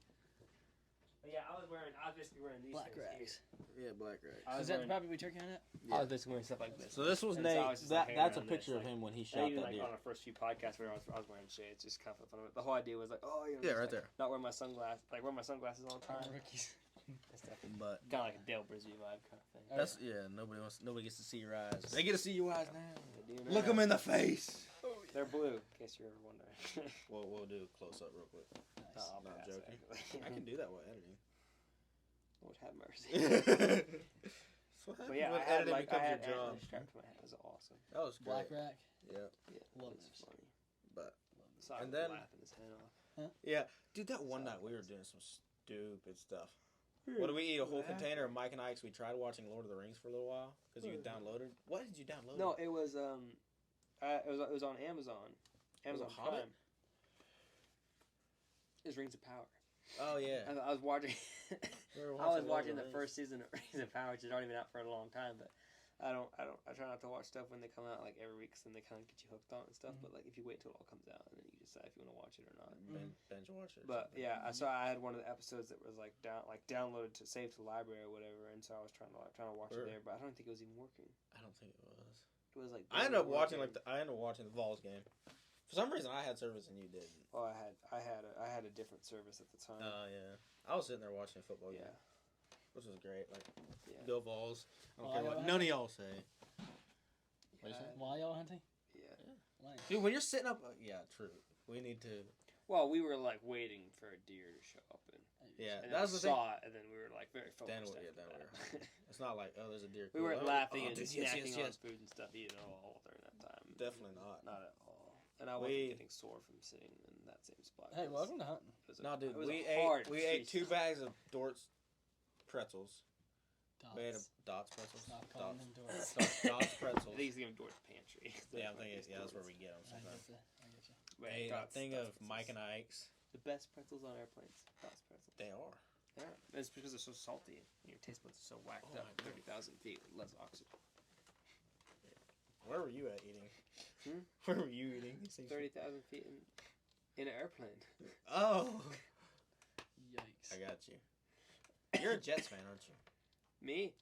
Speaker 1: But yeah, I was basically wearing these
Speaker 3: Black
Speaker 1: things
Speaker 3: rags.
Speaker 2: Yeah, black rags.
Speaker 1: I was
Speaker 3: Is that the
Speaker 1: wearing,
Speaker 3: property we turkey hunted?
Speaker 1: I was basically wearing stuff like this.
Speaker 2: So this was
Speaker 1: And so
Speaker 2: Nate.
Speaker 1: I was just, like, hanging
Speaker 2: That's a
Speaker 1: around
Speaker 2: picture
Speaker 1: this,
Speaker 2: of
Speaker 1: like-
Speaker 2: him when he
Speaker 1: And
Speaker 2: shot
Speaker 1: even
Speaker 2: that
Speaker 1: like
Speaker 2: deer.
Speaker 1: on our first few podcasts where I was wearing shades, just kind of fun of it. The whole idea was like, oh,
Speaker 2: Yeah,
Speaker 1: just,
Speaker 2: right
Speaker 1: like,
Speaker 2: there.
Speaker 1: Not wearing my sunglasses, like wearing my sunglasses all the time.
Speaker 3: Rookies.
Speaker 2: But
Speaker 1: Kind of like a Dale Brisby vibe kind of thing.
Speaker 2: that's nobody gets to see your eyes. They get to see your eyes now.
Speaker 1: They do
Speaker 2: Look
Speaker 1: now.
Speaker 2: them in the face.
Speaker 1: They're blue, in case you're ever wondering.
Speaker 2: We'll do a close up real quick.
Speaker 3: Nice.
Speaker 1: I'll
Speaker 2: No, I'm
Speaker 1: pass,
Speaker 2: joking.
Speaker 1: actually.
Speaker 2: I can do that while editing.
Speaker 1: Lord have mercy.
Speaker 2: So what
Speaker 1: But
Speaker 2: happens
Speaker 1: yeah,
Speaker 2: when
Speaker 1: I had
Speaker 2: editing
Speaker 1: like
Speaker 2: becomes your
Speaker 1: antlers
Speaker 2: job?
Speaker 1: strapped to my head. It was awesome.
Speaker 2: That was
Speaker 3: Black
Speaker 2: great.
Speaker 3: rack.
Speaker 2: Yeah,
Speaker 1: Yeah,
Speaker 3: Love
Speaker 1: it was
Speaker 3: those.
Speaker 1: funny.
Speaker 2: but
Speaker 1: So
Speaker 2: And
Speaker 1: I was
Speaker 2: then-
Speaker 1: laughing his head off.
Speaker 2: yeah, dude, that one night we were doing some stupid stuff. What did we eat? A whole container of Mike and Ike's. We tried watching Lord of the Rings for a little while because you downloaded. What did you download?
Speaker 1: No, it was it was on Amazon. Amazon
Speaker 2: Hobbit?
Speaker 1: Prime. It was Rings of Power.
Speaker 2: Oh yeah.
Speaker 1: I was watching.
Speaker 2: We were
Speaker 1: I was
Speaker 2: Lord of
Speaker 1: watching the
Speaker 2: Rings.
Speaker 1: first season of Rings of Power, which is not even out for a long time. But I try not to watch stuff when they come out like every week, because then they kind of get you hooked on it and stuff. But like if you wait till it all comes out, and then you decide if you want to watch it or not.
Speaker 2: Binge watch it. or
Speaker 1: But
Speaker 2: something.
Speaker 1: yeah, so I had one of the episodes that was like downloaded to save to the library or whatever, and so I was trying to watch
Speaker 2: Sure.
Speaker 1: it there, but I don't think it was even working.
Speaker 2: I don't think it was.
Speaker 1: It was like
Speaker 2: I ended up
Speaker 1: barely
Speaker 2: watching
Speaker 1: working.
Speaker 2: the Vols game. For some reason, I had service and you didn't.
Speaker 1: Well, I had a different service at the time.
Speaker 2: Oh yeah, I was sitting there watching a football game, which was great. Like, go Vols. I don't care what none of y'all say. What you saying?
Speaker 3: While y'all hunting?
Speaker 1: Yeah.
Speaker 2: Dude, when you're sitting up, true. We need to.
Speaker 1: Well, we were like waiting for a deer to show up, and
Speaker 2: that's the thing.
Speaker 1: Saw it, and then we were like very focused.
Speaker 2: It's not like there's a deer.
Speaker 1: We weren't laughing and snacking on food and stuff either all during that time.
Speaker 2: Definitely not.
Speaker 1: Not at all. And I wasn't getting sore from sitting in that same spot.
Speaker 3: Hey, welcome to hunting.
Speaker 2: No, dude, we ate 2 bags of Dort's pretzels.
Speaker 3: Dots.
Speaker 2: We ate Dots pretzels.
Speaker 3: Stop calling them Dort's.
Speaker 2: Dots pretzels.
Speaker 1: I think he's giving Dort's pantry.
Speaker 2: Yeah, I'm thinking that's where we get them sometimes.
Speaker 3: I get you.
Speaker 2: Hey, I think of Mike and Ike's.
Speaker 1: The best pretzels on airplanes. Dots pretzels.
Speaker 2: They are.
Speaker 1: Yeah, it's because they're so salty. Your taste buds are so whacked up. 30,000 feet with less oxygen.
Speaker 2: Where were you at eating? Where were you eating?
Speaker 1: 30,000 feet in an airplane.
Speaker 2: Oh.
Speaker 3: Yikes.
Speaker 2: I got you. You're a Jets fan, aren't you?
Speaker 1: Me?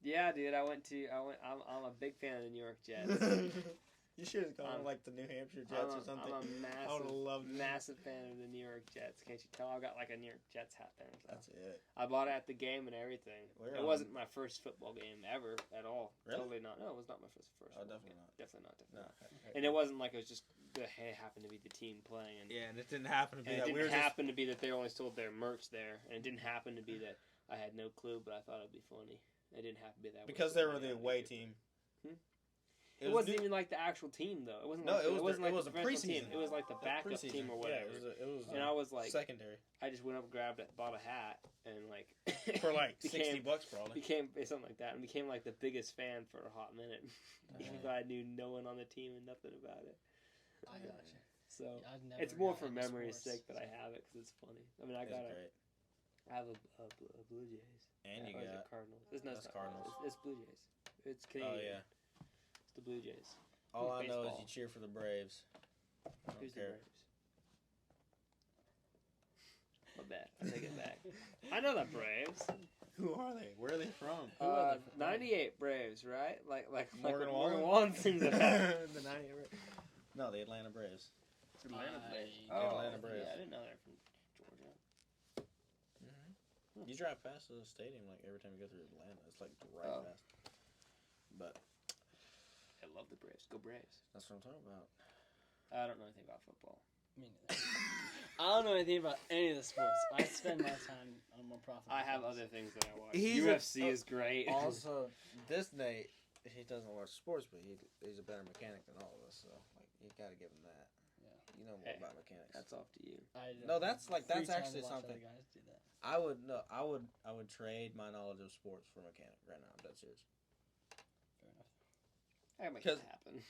Speaker 1: Yeah, dude. I'm a big fan of the New York Jets.
Speaker 2: You should have gone like the New Hampshire Jets or something.
Speaker 1: I'm a massive fan of the New York Jets. Can't you tell? I've got like a New York Jets hat there. So.
Speaker 2: That's it.
Speaker 1: I bought it at the game and everything. It wasn't my first football game ever at all.
Speaker 2: Really?
Speaker 1: Totally not. No, it was not my first.
Speaker 2: Oh, definitely
Speaker 1: game.
Speaker 2: not.
Speaker 1: Definitely not.
Speaker 2: No.
Speaker 1: And it wasn't like it was just it happened to be the team playing. And,
Speaker 2: and it didn't happen to be
Speaker 1: that.
Speaker 2: It
Speaker 1: didn't happen to be that they only sold their merch there, and it didn't happen to be that I had no clue, but I thought it'd be funny. It didn't have to be that
Speaker 2: because they were the away team.
Speaker 1: It wasn't even like the actual team though. It wasn't. Like, it wasn't like the preseason team. It was like the backup team or whatever.
Speaker 2: Yeah, it was.
Speaker 1: And I was like
Speaker 2: secondary.
Speaker 1: I just went up, bought a hat, and like
Speaker 2: for like $60 probably.
Speaker 1: Became something like that, and became like the biggest fan for a hot minute, even though I knew no one on the team and nothing about it.
Speaker 3: I got you.
Speaker 1: So it's more for memory's sake that I have it because it's funny. I mean, I have a Blue Jays.
Speaker 2: And you got
Speaker 1: Cardinals. It's
Speaker 2: Cardinals.
Speaker 1: It's Blue Jays. It's Canadian.
Speaker 2: Oh yeah.
Speaker 1: The Blue Jays.
Speaker 2: All I know is you cheer for the Braves.
Speaker 1: Who's the Braves? My bad. I take it back. I know the Braves.
Speaker 2: Who are they? Where are they from?
Speaker 1: 98 Braves, right? Like
Speaker 2: Morgan
Speaker 1: Wallen sings it.
Speaker 2: The 98 Braves. No, the Atlanta Braves.
Speaker 1: Atlanta Braves.
Speaker 2: Atlanta Braves.
Speaker 1: Yeah, I didn't know they're from Georgia.
Speaker 2: You drive past the stadium like every time you go through Atlanta. It's like right past. But
Speaker 1: I love the Braves. Go Braves.
Speaker 2: That's what I'm talking about.
Speaker 1: I don't know anything about football.
Speaker 3: Me neither. I don't know anything about any of the sports. I spend my time on more profitable.
Speaker 1: I have other things that I watch.
Speaker 2: UFC
Speaker 1: is great.
Speaker 2: Also, this Nate, he doesn't watch sports, but he's a better mechanic than all of us. So like, you got to give him that. Yeah, you know more about mechanics.
Speaker 1: That's off to you.
Speaker 2: No, that's actually something.
Speaker 3: Guys do that.
Speaker 2: I would trade my knowledge of sports for mechanic right now. I'm dead serious.
Speaker 3: Fair enough.
Speaker 1: I make that happen.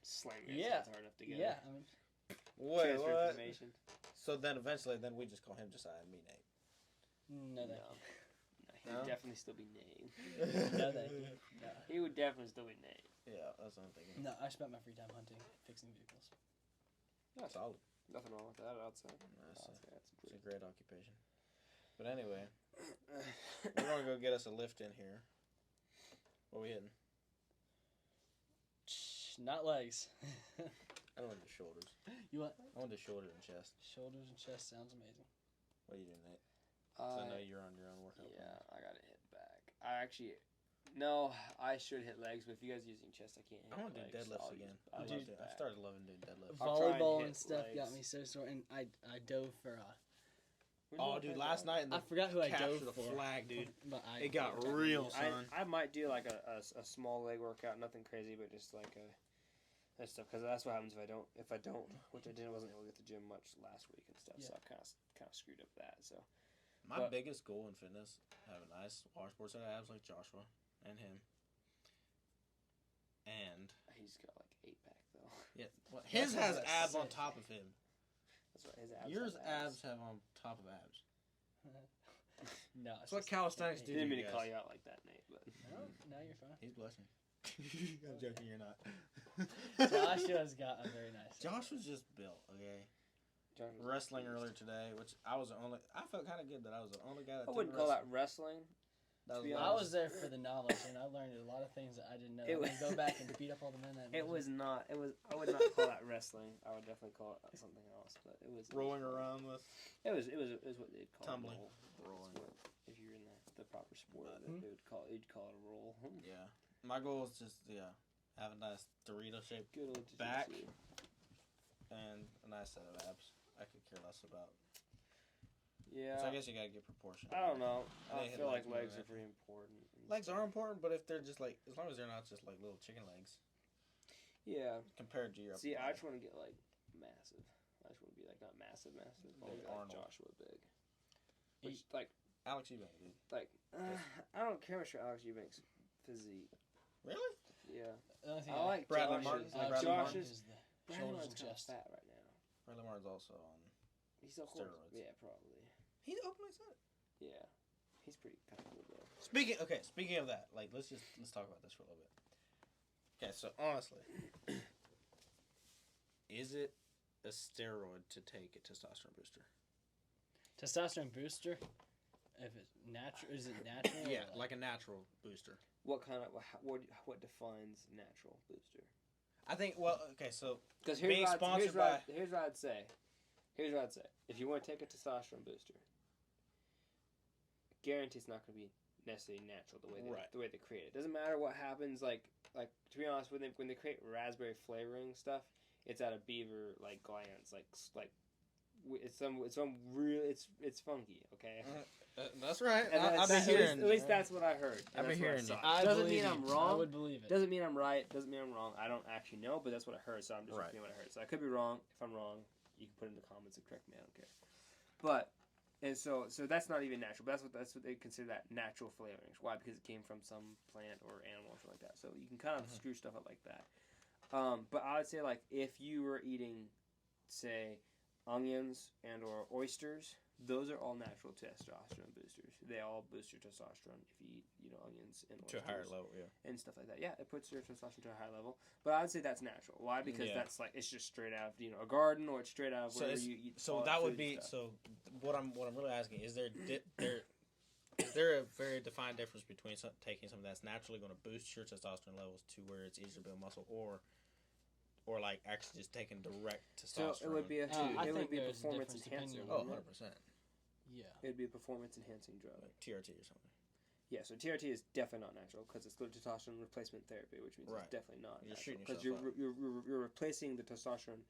Speaker 1: Slam your hands hard enough together.
Speaker 3: Yeah, I mean,
Speaker 2: wait,
Speaker 1: transfer
Speaker 2: what?
Speaker 1: information.
Speaker 2: So then eventually, we just call him Josiah and me Nate.
Speaker 3: No,
Speaker 1: he would definitely still be Nate.
Speaker 3: No, thank you. No.
Speaker 1: He would definitely still be Nate.
Speaker 2: Yeah, that's what I'm thinking.
Speaker 3: No, I spent my free time hunting, fixing vehicles.
Speaker 2: That's solid.
Speaker 1: Nothing wrong with that, I'd say.
Speaker 2: It's a great occupation. But anyway, we're going to go get us a lift in here. What are we hitting?
Speaker 3: Not legs.
Speaker 2: I want to do shoulders.
Speaker 3: You what?
Speaker 2: I want to do shoulders and chest.
Speaker 3: Shoulders and chest sounds amazing.
Speaker 2: What are you doing, Nate? I know you're on your own workout.
Speaker 1: Yeah, I got to hit back. I should hit legs, but if you guys are using chest, I can't hit
Speaker 2: I want to do
Speaker 1: legs,
Speaker 2: deadlifts again. I started loving doing deadlifts.
Speaker 3: Volleyball and stuff got me so sore, and I dove for
Speaker 2: dude, last night
Speaker 3: I forgot who I dove
Speaker 2: the
Speaker 3: for.
Speaker 2: Flag, dude.
Speaker 3: But
Speaker 2: it got real, son.
Speaker 1: I might do like a small leg workout, nothing crazy, but just like that stuff. Because that's what happens if I don't, which I wasn't able to get to the gym much last week and stuff. Yeah. So I kind of screwed up that. So
Speaker 2: my biggest goal in fitness, have a nice washboard set of abs like Joshua and him. And
Speaker 1: he's got like 8-pack though.
Speaker 2: Yeah, well, his has abs on top of him.
Speaker 1: That's what his abs.
Speaker 2: Yours abs have on top of abs.
Speaker 3: No,
Speaker 2: that's what calisthenics do.
Speaker 1: Didn't mean to call you out like that, Nate. But
Speaker 3: no, you're fine.
Speaker 2: He's blushing. I'm joking. You're not.
Speaker 3: Joshua's got a very nice.
Speaker 2: Josh was just built, okay. Wrestling earlier today, which I felt kind of good that I was the only guy that.
Speaker 1: I wouldn't call that wrestling.
Speaker 2: That
Speaker 1: be
Speaker 2: was
Speaker 3: I was there for the knowledge, and I learned a lot of things that I didn't know.
Speaker 1: It
Speaker 3: I'm
Speaker 1: was-
Speaker 3: gonna go back and beat up all the men that.
Speaker 1: It was not. It was. I would not call that wrestling. I would definitely call it something else. But it was
Speaker 2: rolling around with
Speaker 1: It was what they'd call
Speaker 2: tumbling.
Speaker 1: a roll.
Speaker 2: Rolling.
Speaker 1: That's what, if you're in the proper sport, they would call it. You'd call it a roll.
Speaker 2: Yeah. My goal is just have a nice Dorito shaped
Speaker 1: Good old
Speaker 2: back
Speaker 1: jiu-jitsu.
Speaker 2: and a nice set of abs. I could care less about.
Speaker 1: Yeah.
Speaker 2: So I guess you gotta get proportion.
Speaker 1: I don't know. I
Speaker 2: They hit
Speaker 1: feel like
Speaker 2: legs more
Speaker 1: legs
Speaker 2: than
Speaker 1: are pretty important. and
Speaker 2: Legs
Speaker 1: stuff.
Speaker 2: are important, but if they're just like, as long as they're not just like little chicken legs
Speaker 1: Yeah.
Speaker 2: compared to your.
Speaker 1: See,
Speaker 2: upper
Speaker 1: I
Speaker 2: body.
Speaker 1: just want to get like massive. I just want to be like not massive, massive, but
Speaker 2: Like
Speaker 1: maybe like
Speaker 2: Arnold.
Speaker 1: Joshua big. Which like
Speaker 2: Alex Eubank, dude.
Speaker 1: I don't care much for Alex Eubank's physique.
Speaker 2: Really?
Speaker 1: Yeah.
Speaker 3: The only thing
Speaker 1: I like
Speaker 2: Bradley
Speaker 1: Josh's.
Speaker 2: Martin.
Speaker 1: Like
Speaker 2: Bradley
Speaker 1: Josh's.
Speaker 3: is the
Speaker 1: Bradley
Speaker 3: shoulders
Speaker 1: Martin's
Speaker 3: and
Speaker 1: kind of
Speaker 3: chest.
Speaker 1: fat right now.
Speaker 2: Bradley Martin's also on.
Speaker 1: He's so
Speaker 2: Steroids.
Speaker 1: Yeah, probably.
Speaker 2: He openly said it.
Speaker 1: Yeah. He's pretty kind of cool though.
Speaker 2: Speaking of that, like let's talk about this for a little bit. Okay, so honestly, is it a steroid to take a testosterone booster?
Speaker 3: testosterone booster. If it's natural, is it natural? or
Speaker 2: Yeah, like a natural booster.
Speaker 1: What kind of what defines natural booster?
Speaker 2: I think. Well, okay, so
Speaker 1: Because
Speaker 2: Being sponsored by-
Speaker 1: here's what I'd say. Here's what I'd say. If you want to take a testosterone booster, I guarantee it's not going to be necessarily natural the way they create it. Doesn't matter what happens. Like to be honest, when they create raspberry flavoring stuff, it's out of beaver like glands. It's funky. Okay.
Speaker 2: that's right.
Speaker 1: And
Speaker 2: I've been
Speaker 1: at
Speaker 2: hearing.
Speaker 1: least that's what I heard.
Speaker 2: I've
Speaker 1: and
Speaker 2: been
Speaker 1: that's what I
Speaker 2: hearing
Speaker 1: saw.
Speaker 2: you.
Speaker 3: I
Speaker 1: Doesn't
Speaker 3: believe
Speaker 1: mean I'm
Speaker 3: you.
Speaker 1: wrong.
Speaker 3: I would believe it.
Speaker 1: Doesn't mean I'm right. Doesn't mean I'm wrong. I don't actually know, but that's what I heard. So I'm just
Speaker 2: Right.
Speaker 1: repeating what I heard. So I could be wrong. If I'm wrong, you can put it in the comments and correct me. I don't care. But so that's not even natural. But that's what they consider that natural flavorings. Why? Because it came from some plant or animal or something like that. So you can kind of screw stuff up like that. But I would say like if you were eating, say, onions and or oysters. Those are all natural testosterone boosters. They all boost your testosterone if you eat, onions and
Speaker 2: to a
Speaker 1: oysters
Speaker 2: higher level, yeah.
Speaker 1: and stuff like that. Yeah, it puts your testosterone to a high level. But I would say that's natural. Why? Because
Speaker 2: Yeah.
Speaker 1: that's like it's just straight out of a garden or it's straight out of
Speaker 2: So
Speaker 1: wherever
Speaker 2: it's-
Speaker 1: you eat.
Speaker 2: So
Speaker 1: all
Speaker 2: that would
Speaker 1: food
Speaker 2: be
Speaker 1: and stuff.
Speaker 2: so. What I'm really asking is there a very defined difference between taking something that's naturally going to boost your testosterone levels to where it's easier to build muscle, or like actually just taking direct
Speaker 1: So
Speaker 2: testosterone?
Speaker 1: it would be a
Speaker 3: I
Speaker 1: it would
Speaker 3: think
Speaker 1: be a
Speaker 3: there's a
Speaker 1: performance
Speaker 3: difference
Speaker 1: enhancer.
Speaker 3: depending
Speaker 2: oh,
Speaker 3: on-
Speaker 2: 100%.
Speaker 3: Yeah.
Speaker 1: It would be a performance enhancing drug.
Speaker 2: Like TRT or something.
Speaker 1: Yeah, so TRT is definitely not natural because it's testosterone replacement therapy, which means
Speaker 2: Right.
Speaker 1: it's definitely not
Speaker 2: You're
Speaker 1: natural
Speaker 2: shooting
Speaker 1: because
Speaker 2: yourself
Speaker 1: you're replacing the testosterone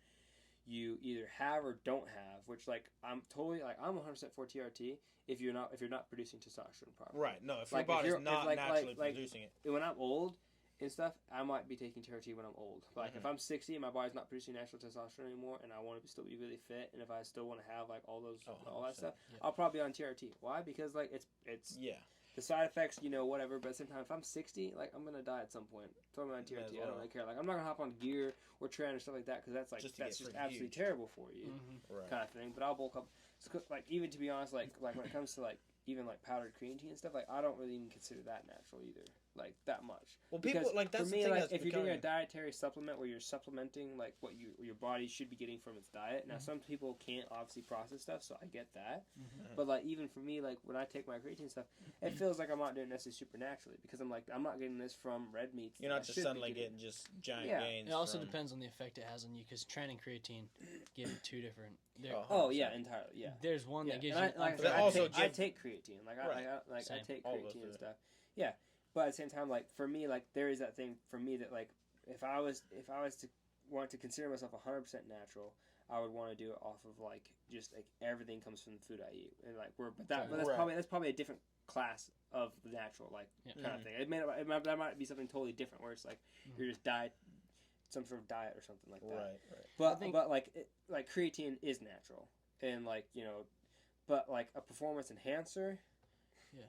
Speaker 1: you either have or don't have. Which I'm 100% for TRT if you're not producing testosterone properly.
Speaker 2: Right. No, if
Speaker 1: Like,
Speaker 2: your
Speaker 1: if
Speaker 2: body's
Speaker 1: you're- if,
Speaker 2: not
Speaker 1: like-
Speaker 2: naturally
Speaker 1: like-
Speaker 2: producing it.
Speaker 1: When I'm old and stuff, I might be taking TRT when I'm old. Like
Speaker 2: Mm-hmm.
Speaker 1: if I'm 60 and my body's not producing natural testosterone anymore, and I want to still be really fit, and if I still want to have like all that
Speaker 2: 100%.
Speaker 1: stuff,
Speaker 3: Yeah.
Speaker 1: I'll probably be on TRT. Why? Because it's
Speaker 2: Yeah.
Speaker 1: the side effects, whatever. But at the same time, if I'm 60, I'm gonna die at some point. Throw me on
Speaker 2: Might as
Speaker 1: TRT. I don't
Speaker 2: well.
Speaker 1: really care. I'm not gonna hop on gear or tren or stuff like that because that's
Speaker 2: Just to
Speaker 1: that's
Speaker 2: get
Speaker 1: just
Speaker 2: freaking
Speaker 1: absolutely
Speaker 2: huge.
Speaker 1: terrible for you,
Speaker 3: Mm-hmm.
Speaker 2: Right.
Speaker 1: kind of thing. But I'll bulk up. So, even to be honest, like when it comes to even powdered creatine and stuff, I don't really even consider that natural either, that much.
Speaker 2: Well, people
Speaker 1: Because
Speaker 2: like that's
Speaker 1: for
Speaker 2: the
Speaker 1: me,
Speaker 2: thing that's
Speaker 1: if you're doing a
Speaker 2: becoming-
Speaker 1: dietary supplement where you're supplementing what your body should be getting from its diet. Now, some people can't obviously process stuff, so I get that.
Speaker 3: Mhm.
Speaker 1: But even for me, when I take my creatine stuff, it feels like I'm not doing it necessarily supernaturally because I'm not getting this from red meats.
Speaker 2: You're
Speaker 1: that
Speaker 2: not
Speaker 1: I
Speaker 2: just
Speaker 1: should be
Speaker 2: suddenly getting just giant
Speaker 1: Yeah.
Speaker 2: gains.
Speaker 3: It also
Speaker 2: from-
Speaker 3: depends on the effect it has on you because tren and creatine give you two different.
Speaker 1: Oh yeah, entirely. Yeah.
Speaker 3: There's one
Speaker 1: Yeah,
Speaker 3: that gives
Speaker 1: and
Speaker 3: you.
Speaker 1: I,
Speaker 2: But
Speaker 1: I,
Speaker 2: also
Speaker 1: take, I
Speaker 2: give-
Speaker 1: take creatine. I
Speaker 3: Same.
Speaker 1: take
Speaker 2: All of us
Speaker 1: creatine
Speaker 2: do
Speaker 1: and
Speaker 2: it.
Speaker 1: stuff. Yeah, but at the same time, for me, there is that thing for me that if I was to want to consider myself 100% natural, I would want to do it off of just everything comes from the food I eat, and but that's
Speaker 2: Right.
Speaker 1: that's probably a different class of natural
Speaker 3: Yeah.
Speaker 1: kind of thing. That might be something totally different where it's you're just some sort of diet or something like that.
Speaker 2: Right.
Speaker 1: But
Speaker 3: think-
Speaker 1: creatine is natural, and but a performance enhancer.
Speaker 3: Yeah.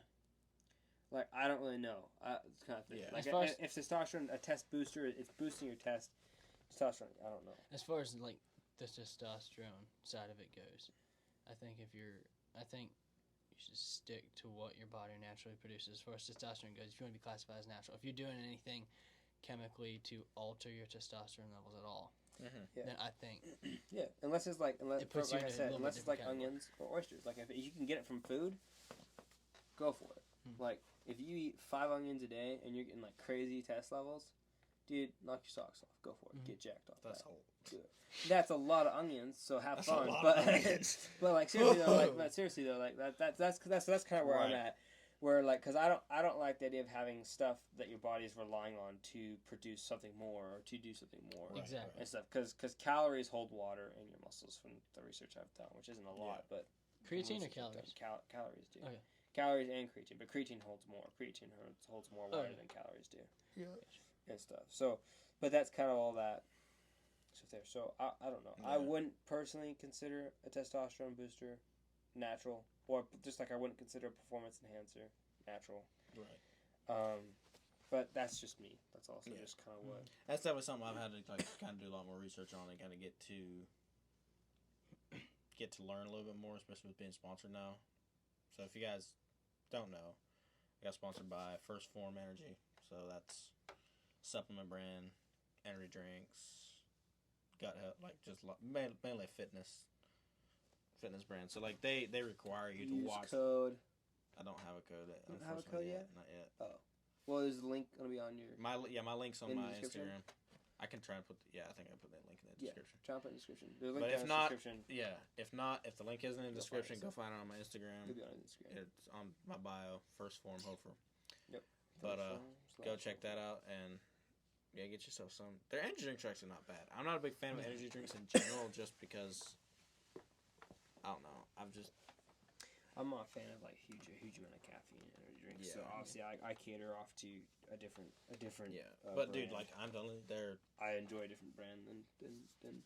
Speaker 1: I don't really know. It's kind of thing.
Speaker 2: Yeah.
Speaker 1: Like
Speaker 3: As far as-
Speaker 1: if testosterone, a test booster, it's boosting your testosterone. I don't know.
Speaker 3: As far as the testosterone side of it goes, I think you should stick to what your body naturally produces. As far as testosterone goes, if you want to be classified as natural, if you're doing anything chemically to alter your testosterone levels at all,
Speaker 1: Yeah.
Speaker 3: then I think
Speaker 1: Yeah, unless it's
Speaker 3: It puts you in a little
Speaker 1: unless
Speaker 3: bit
Speaker 1: it's
Speaker 3: different
Speaker 1: onions or oysters. If you can get it from food, go for it.
Speaker 3: Hmm.
Speaker 1: if you eat 5 onions a day and you're getting like crazy test levels, dude, knock your socks off. Go for it. Get jacked off. That's a lot of onions. So have fun. But like seriously though, like that's kind of where I'm at. Where like, cause I don't like the idea of having stuff that your body is relying on to produce something more or to do something more.
Speaker 3: Exactly.
Speaker 1: And stuff, cause calories hold water in your muscles from the research I've done, which isn't a lot, but
Speaker 3: creatine or calories?
Speaker 1: Calories do.
Speaker 3: Okay.
Speaker 1: Calories and creatine, but creatine holds more. Creatine holds more water than calories do.
Speaker 2: Yeah.
Speaker 1: And stuff. So, but that's kind of all that. There. So I don't know. Yeah. I wouldn't personally consider a testosterone booster natural, or just like I wouldn't consider a performance enhancer natural.
Speaker 2: Right.
Speaker 1: But that's just me. That's also just kind of what.
Speaker 2: That's definitely something I've had to like kind of do a lot more research on and kind of get to learn a little bit more, especially with being sponsored now. So if you guys don't know, I got sponsored by First Form Energy. So that's supplement brand, energy drinks. Gut health, like just mainly fitness brand. So like they require you to watch.
Speaker 1: Code.
Speaker 2: I don't have a code.
Speaker 1: You don't have a code yet?
Speaker 2: Not yet.
Speaker 1: Oh, well, is the link gonna be on your?
Speaker 2: My link's on my Instagram. I can try and put. I think I put that link in the description.
Speaker 1: Try and put in the description.
Speaker 2: But if not, if the link isn't in the description, go find it on my Instagram.
Speaker 1: It'll be on Instagram.
Speaker 2: It's on my bio. First Form Hofer.
Speaker 1: Yep.
Speaker 2: But go check that out and. Yeah, get yourself some. Their energy drinks are actually not bad. I'm not a big fan of energy drinks in general, just because. I don't know.
Speaker 1: I'm not a fan of like huge amount of caffeine in energy drinks. Yeah, so obviously, I cater off to a different.
Speaker 2: Yeah, but brand. Dude, like I'm telling you,
Speaker 1: I enjoy a different brand than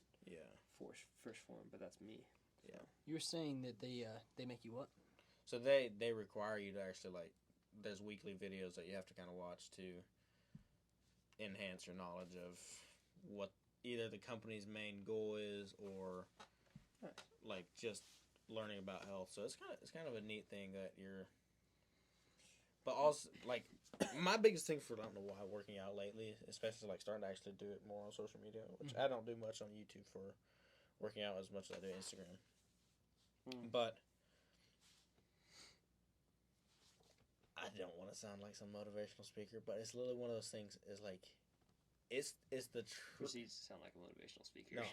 Speaker 1: First Form, but that's me. So.
Speaker 2: Yeah.
Speaker 3: You were saying that they make you what?
Speaker 2: So they require you to actually like. There's weekly videos that you have to kind of watch to. Enhance your knowledge of what either the company's main goal is or like just learning about health. So it's kind of a neat thing that you're. But also like my biggest thing for I don't know why working out lately, especially like starting to actually do it more on social media, which I don't do much on YouTube for working out as much as I do Instagram. But I don't want to sound like some motivational speaker, but it's literally one of those things. Is like, it's the truth.
Speaker 1: Proceeds to sound like a motivational speaker.
Speaker 2: No,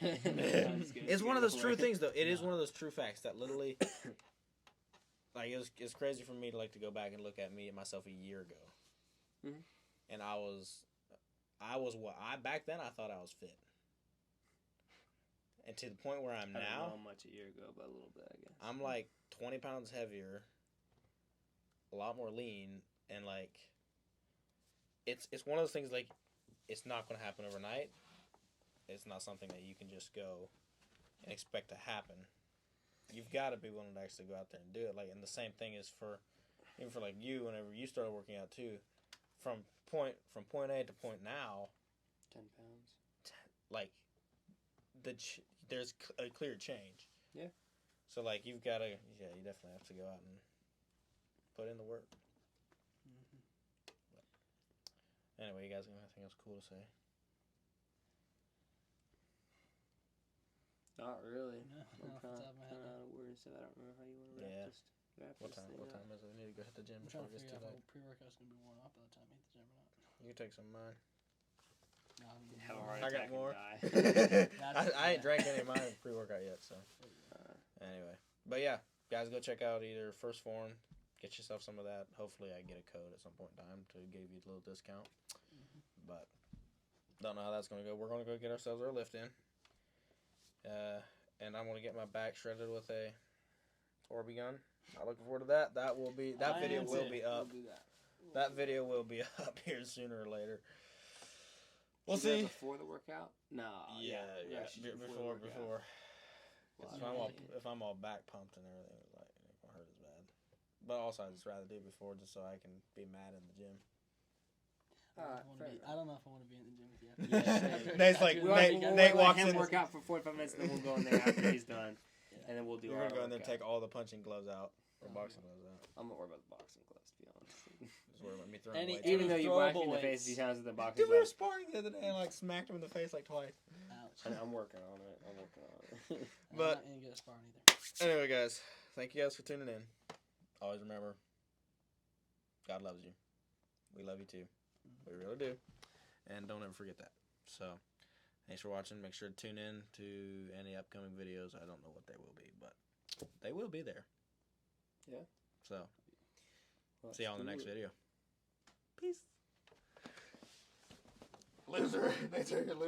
Speaker 2: it's one of those true things, though. It is one of those true facts that literally, like, it's crazy for me to like to go back and look at me and myself a year ago, and I was back then I thought I was fit, and to the point where I'm now.
Speaker 1: I don't know how much a year ago, but a little bit, I guess.
Speaker 2: I'm like 20 pounds heavier. A lot more lean, and like it's one of those things like it's not going to happen overnight. It's not something that you can just go and expect to happen. You've got to be willing to actually go out there and do it. Like, and the same thing is for even for like you. Whenever you started working out too, from point A to point now,
Speaker 1: 10 pounds.
Speaker 2: Like there's a clear change.
Speaker 1: Yeah.
Speaker 2: So like you definitely have to go out and. Put in the work. Anyway, you guys got anything else cool to say?
Speaker 1: Not really.
Speaker 3: No,
Speaker 1: I'm
Speaker 3: off the top of my head.
Speaker 1: out of words, so I don't remember how you want to wrap this.
Speaker 2: What time is it? We need to go hit the gym
Speaker 3: I'm
Speaker 2: before
Speaker 3: trying
Speaker 2: it
Speaker 3: to
Speaker 2: gets
Speaker 3: figure
Speaker 2: too
Speaker 3: out
Speaker 2: late.
Speaker 3: if pre-workout's gonna be worn off by the time I hit the gym or not.
Speaker 2: You can take some of mine.
Speaker 3: No, I'm gonna
Speaker 1: Have a
Speaker 3: be
Speaker 1: heart
Speaker 2: I got
Speaker 1: attack
Speaker 2: more.
Speaker 1: and die.
Speaker 2: I ain't drank any of mine pre-workout yet, so. Anyway. But yeah, guys, go check out either First Form. Get yourself some of that. Hopefully I get a code at some point in time to give you a little discount. But don't know how that's going to go. We're going to go get ourselves our lift in. And I'm going to get my back shredded with a Orby gun. Not looking forward to that. That video will be up. That video will be up here sooner or later. We'll see.
Speaker 1: Before the workout? No.
Speaker 2: Yeah. Before. If I'm all back pumped and everything, like it won't hurt as bad. But also, I'd just rather do it before just so I can be mad in the gym.
Speaker 3: I don't know if I want to be in the gym with you.
Speaker 2: Nate's like, Nate walks in.
Speaker 1: We'll work out for 45 minutes and then we'll go in there after he's done. And then we'll do
Speaker 2: You're going to go in there and take all the punching gloves out. Or boxing gloves out.
Speaker 1: I'm not worried about the boxing gloves, to be honest.
Speaker 2: Just worried about me throwing weights.
Speaker 1: Even though you whacked me in the face a few times with the boxing
Speaker 2: gloves. Dude, we were sparring the other day and like smacked him in the face like twice.
Speaker 3: Ouch.
Speaker 1: I'm working on it.
Speaker 3: But I'm not any good at sparring either.
Speaker 2: Anyway, guys, thank you guys for tuning in. Always remember, God loves you. We love you too. We really do. And don't ever forget that. So, thanks for watching. Make sure to tune in to any upcoming videos. I don't know what they will be, but they will be there.
Speaker 1: Yeah.
Speaker 2: So, see y'all in the next video. Peace. Loser. They take a loser.